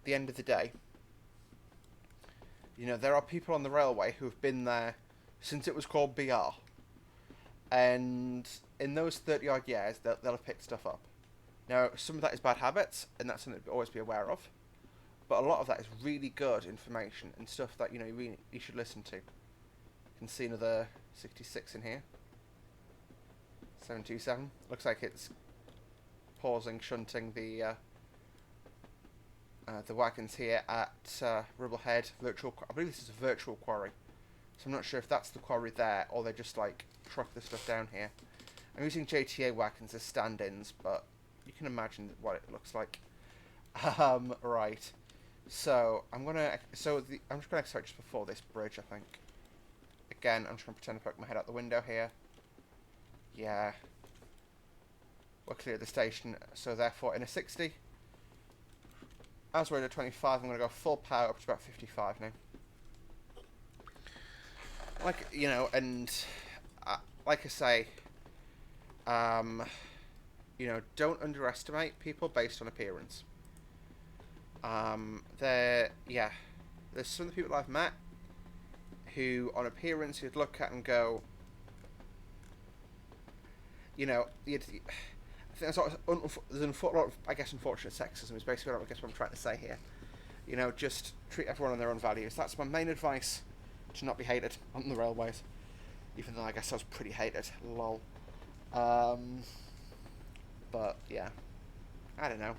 at the end of the day, you know, there are people on the railway who have been there since it was called BR. And in those 30-odd years, they'll have picked stuff up. Now, some of that is bad habits, and that's something to always be aware of. But a lot of that is really good information and stuff that, you know, you should listen to. You can see another 66 in here. 727. Looks like it's pausing, shunting the wagons here at Ribblehead Virtual. I believe this is a virtual quarry, so I'm not sure if that's the quarry there or they just like truck the stuff down here. I'm using JTA wagons as stand-ins, but you can imagine what it looks like. Right. So I'm just gonna exit just before this bridge. I think. Again, I'm just gonna pretend to poke my head out the window here. Yeah. We're clear of the station, so therefore in a 60. As we're at 25, I'm going to go full power up to about 55 now. Like, you know, and like I say, you know, don't underestimate people based on appearance. There's some of the people I've met who, on appearance, you'd look at and go, you know, I think there's a lot of, I guess, unfortunate sexism is basically what I'm trying to say here. You know, just treat everyone on their own values. That's my main advice, to not be hated on the railways. Even though I guess I was pretty hated. Lol. But, yeah. I don't know.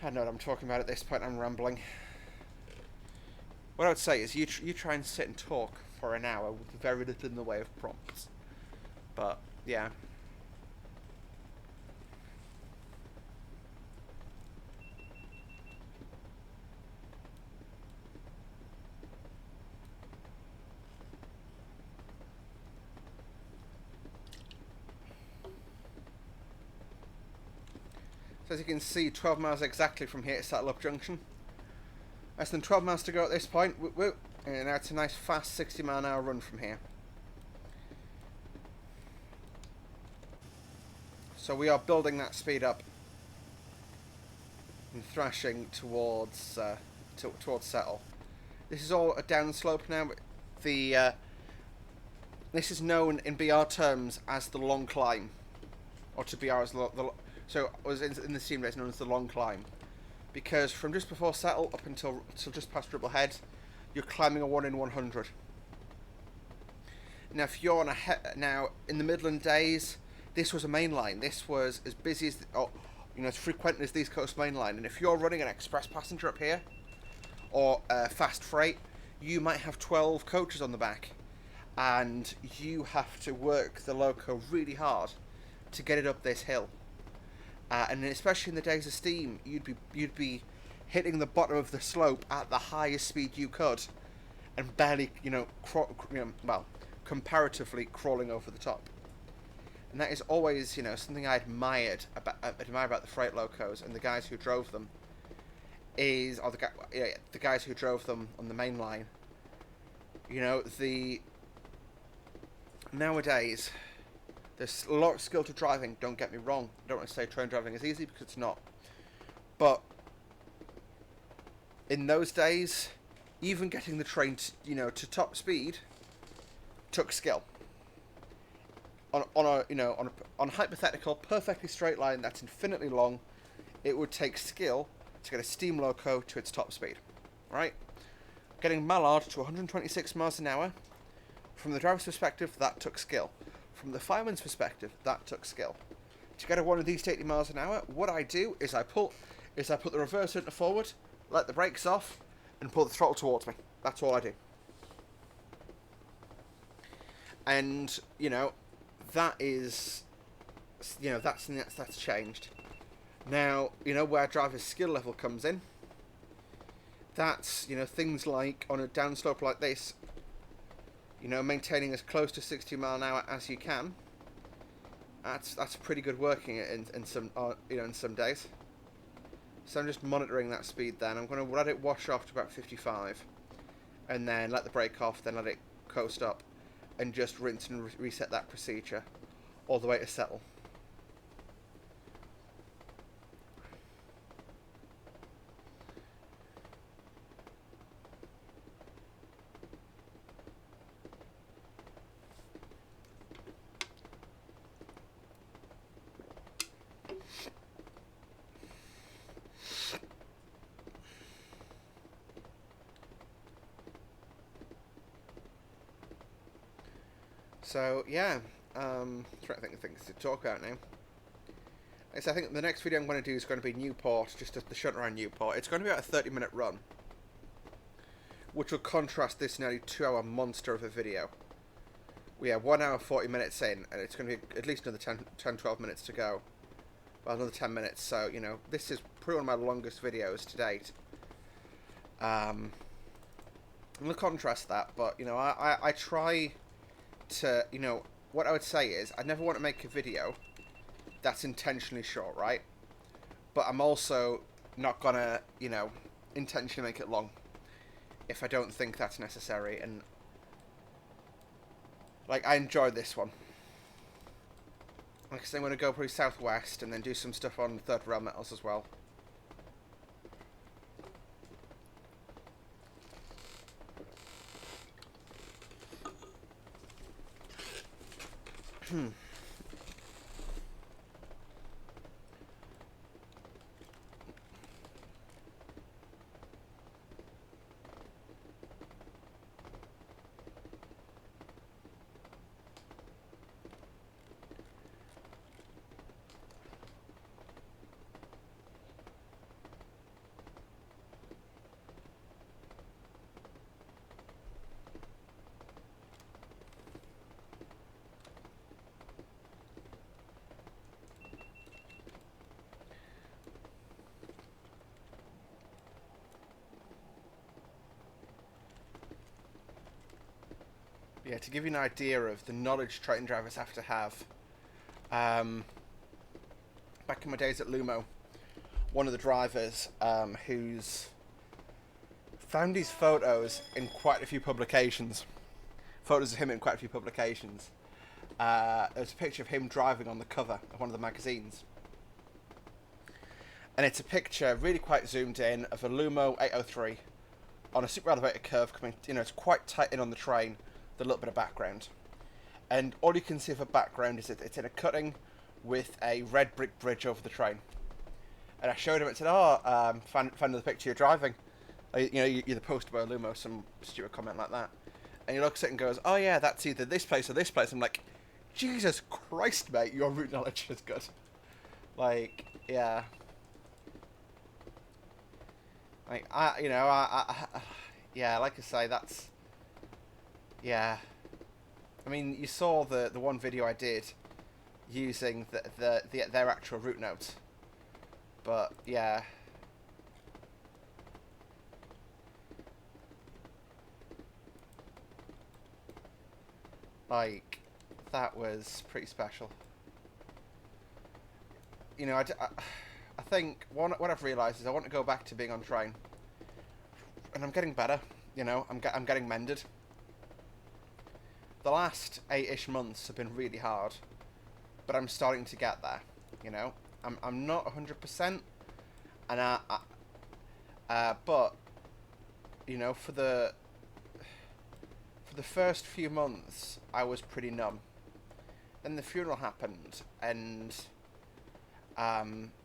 I don't know what I'm talking about at this point. I'm rambling. What I would say is you try and sit and talk for an hour with very little in the way of prompts. But, yeah. So as you can see, 12 miles exactly from here to Ksa Log Junction. Less than 12 miles to go at this point. Woo woo. And now it's a nice fast 60-mile-an-hour run from here. So we are building that speed up and thrashing towards Settle. This is all a downslope now. This is known in BR terms as the long climb, or to BR as so it was in the scene race known as the long climb, because from just before Settle up until just past Ribblehead, you're climbing a 1 in 100. Now, if you're on now in the Midland days, this was a main line. This was as busy as, as frequent as the East Coast main line. And if you're running an express passenger up here, or fast freight, you might have 12 coaches on the back, and you have to work the loco really hard to get it up this hill. And especially in the days of steam, you'd be hitting the bottom of the slope at the highest speed you could, and barely, comparatively crawling over the top. And that is always, something I admire about the freight locos and the guys who drove them. The guys who drove them on the main line. Nowadays, there's a lot of skill to driving, don't get me wrong. I don't want to say train driving is easy, because it's not. But in those days, even getting the train to, to top speed took skill. On a hypothetical perfectly straight line that's infinitely long, it would take skill to get a steam loco to its top speed, right? Getting Mallard to 126 miles an hour, from the driver's perspective, that took skill. From the fireman's perspective, that took skill. To get a one of these to 80 miles an hour, what I do is I put the reverser into forward, let the brakes off, and pull the throttle towards me. That's all I do. And, that is, that's changed. Now, where driver's skill level comes in, that's, things like on a downslope like this, maintaining as close to 60 mile an hour as you can. That's pretty good working in some in some days. So I'm just monitoring that speed. Then I'm going to let it wash off to about 55, and then let the brake off. Then let it coast up, and just rinse and reset that procedure all the way to settle. So yeah, trying to think of things to talk about now. So I think the next video I'm going to do is going to be Newport, just the shunt around Newport. It's going to be about a 30-minute run, which will contrast this nearly 2-hour monster of a video. We are 1 hour 40 minutes in, and it's going to be at least another 10-12 minutes to go. Well, another 10 minutes. So this is probably one of my longest videos to date. I'm going to contrast that, but I try to, what I would say is I never want to make a video that's intentionally short, right? But I'm also not gonna, intentionally make it long if I don't think that's necessary. And like, I enjoyed this one. Like I said, I'm gonna go probably southwest and then do some stuff on third rail metals as well. Yeah, to give you an idea of the knowledge train drivers have to have, back in my days at Lumo, one of the drivers who's found his photos in quite a few publications, photos of him in quite a few publications. There's a picture of him driving on the cover of one of the magazines. And it's a picture, really quite zoomed in, of a Lumo 803 on a super elevated curve coming, it's quite tight in on the train, with a little bit of background. And all you can see of a background is it's in a cutting with a red brick bridge over the train. And I showed him and said, fan of the picture you're driving. You're the poster boy of Lumo, some stupid comment like that. And he looks at it and goes, oh yeah, that's either this place or this place. I'm like, Jesus Christ, mate, your route knowledge is good. Like, yeah. Like, yeah, like I say, that's, yeah. I mean, you saw the one video I did using their actual route notes. But, yeah. Like, that was pretty special. I think what I've realised is I want to go back to being on train. And I'm getting better, I'm getting mended. The last 8-ish months have been really hard, but I'm starting to get there, I'm not 100%, and but you know, for the first few months, I was pretty numb. Then the funeral happened, and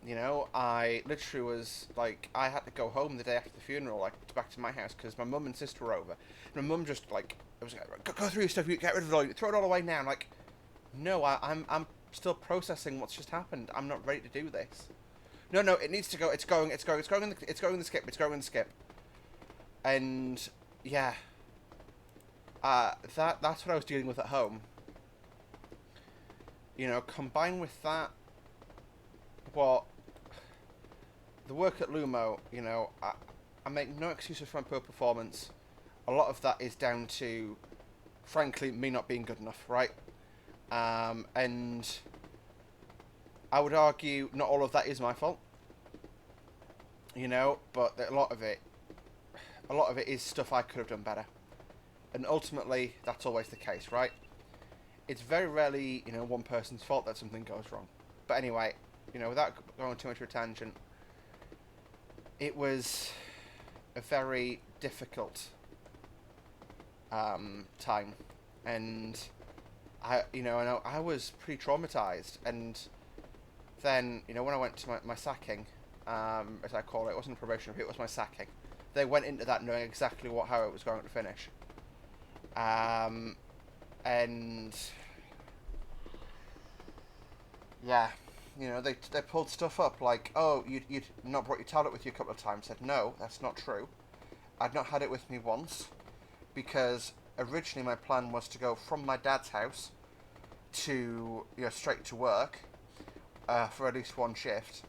you know, I literally was like, I had to go home the day after the funeral, like back to my house, because my mum and sister were over. And my mum just like, it was like, go through your stuff, you get rid of it all, throw it all away now. I'm like, no, I'm still processing what's just happened. I'm not ready to do this. No, it needs to go. It's going in the skip. And yeah, that's what I was dealing with at home. You know, combined with that, what the work at Lumo, you know, I make no excuses for my poor performance. A lot of that is down to, frankly, me not being good enough, right? And I would argue not all of that is my fault, you know, but a lot of it is stuff I could have done better. And ultimately, that's always the case, right? It's very rarely, you know, one person's fault that something goes wrong. But anyway, you know, without going too much of a tangent, it was a very difficult time, and I was pretty traumatized. And then, you know, when I went to my sacking, as I call it, it wasn't a probation review, it was my sacking. They went into that knowing exactly how it was going to finish. And yeah, you know, they pulled stuff up like, oh, you'd not brought your tablet with you a couple of times. I said, no, that's not true. I'd not had it with me once, because originally my plan was to go from my dad's house to, you know, straight to work for at least one shift.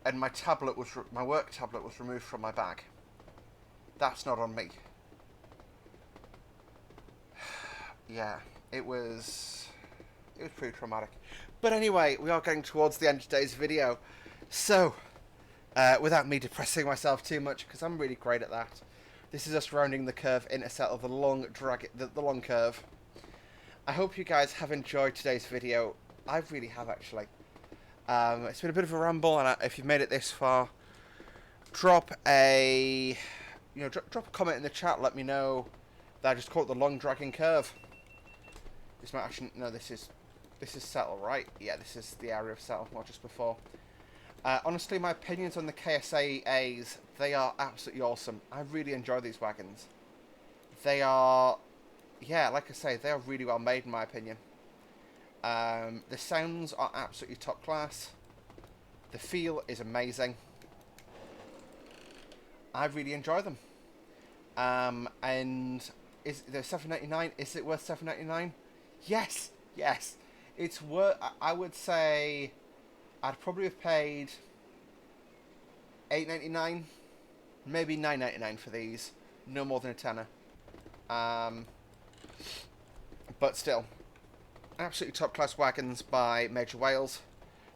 And my work tablet was removed from my bag. That's not on me. Yeah, it was pretty traumatic. But anyway, we are getting towards the end of today's video. So, without me depressing myself too much, because I'm really great at that, this is us rounding the curve intercept of the long long curve. I hope you guys have enjoyed today's video. I really have, actually. It's been a bit of a ramble, and if you've made it this far, drop a comment in the chat. Let me know that I just caught the long dragging curve. This might actually, no, this is Settle, right? Yeah, this is the area of Settle, not just before. Honestly, my opinions on the KSA-A's, they are absolutely awesome. I really enjoy these wagons. They are, yeah, like I say, they are really well made in my opinion. The sounds are absolutely top class. The feel is amazing. I really enjoy them. And is there $7.99? Is it worth $7.99? Yes. It's worth. I would say I'd probably have paid $8.99, maybe $9.99 for these. No more than a tenner. But still, absolutely top class wagons by Major Wales.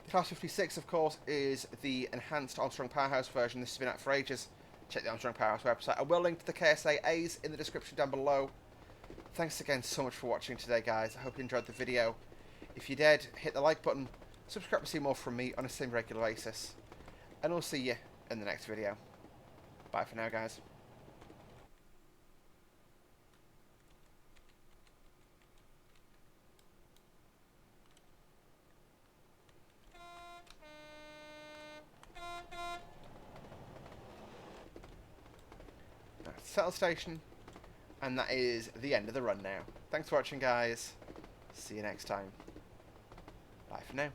The Class 56, of course, is the enhanced Armstrong Powerhouse version. This has been out for ages. Check the Armstrong Powerhouse website. I will link to the KSA-A's in the description down below. Thanks again so much for watching today, guys. I hope you enjoyed the video. If you did, hit the like button, subscribe to see more from me on a semi-regular basis, and I'll see you in the next video. Bye for now, guys. That's Settle Station, and that is the end of the run now. Thanks for watching, guys. See you next time. Bye for now.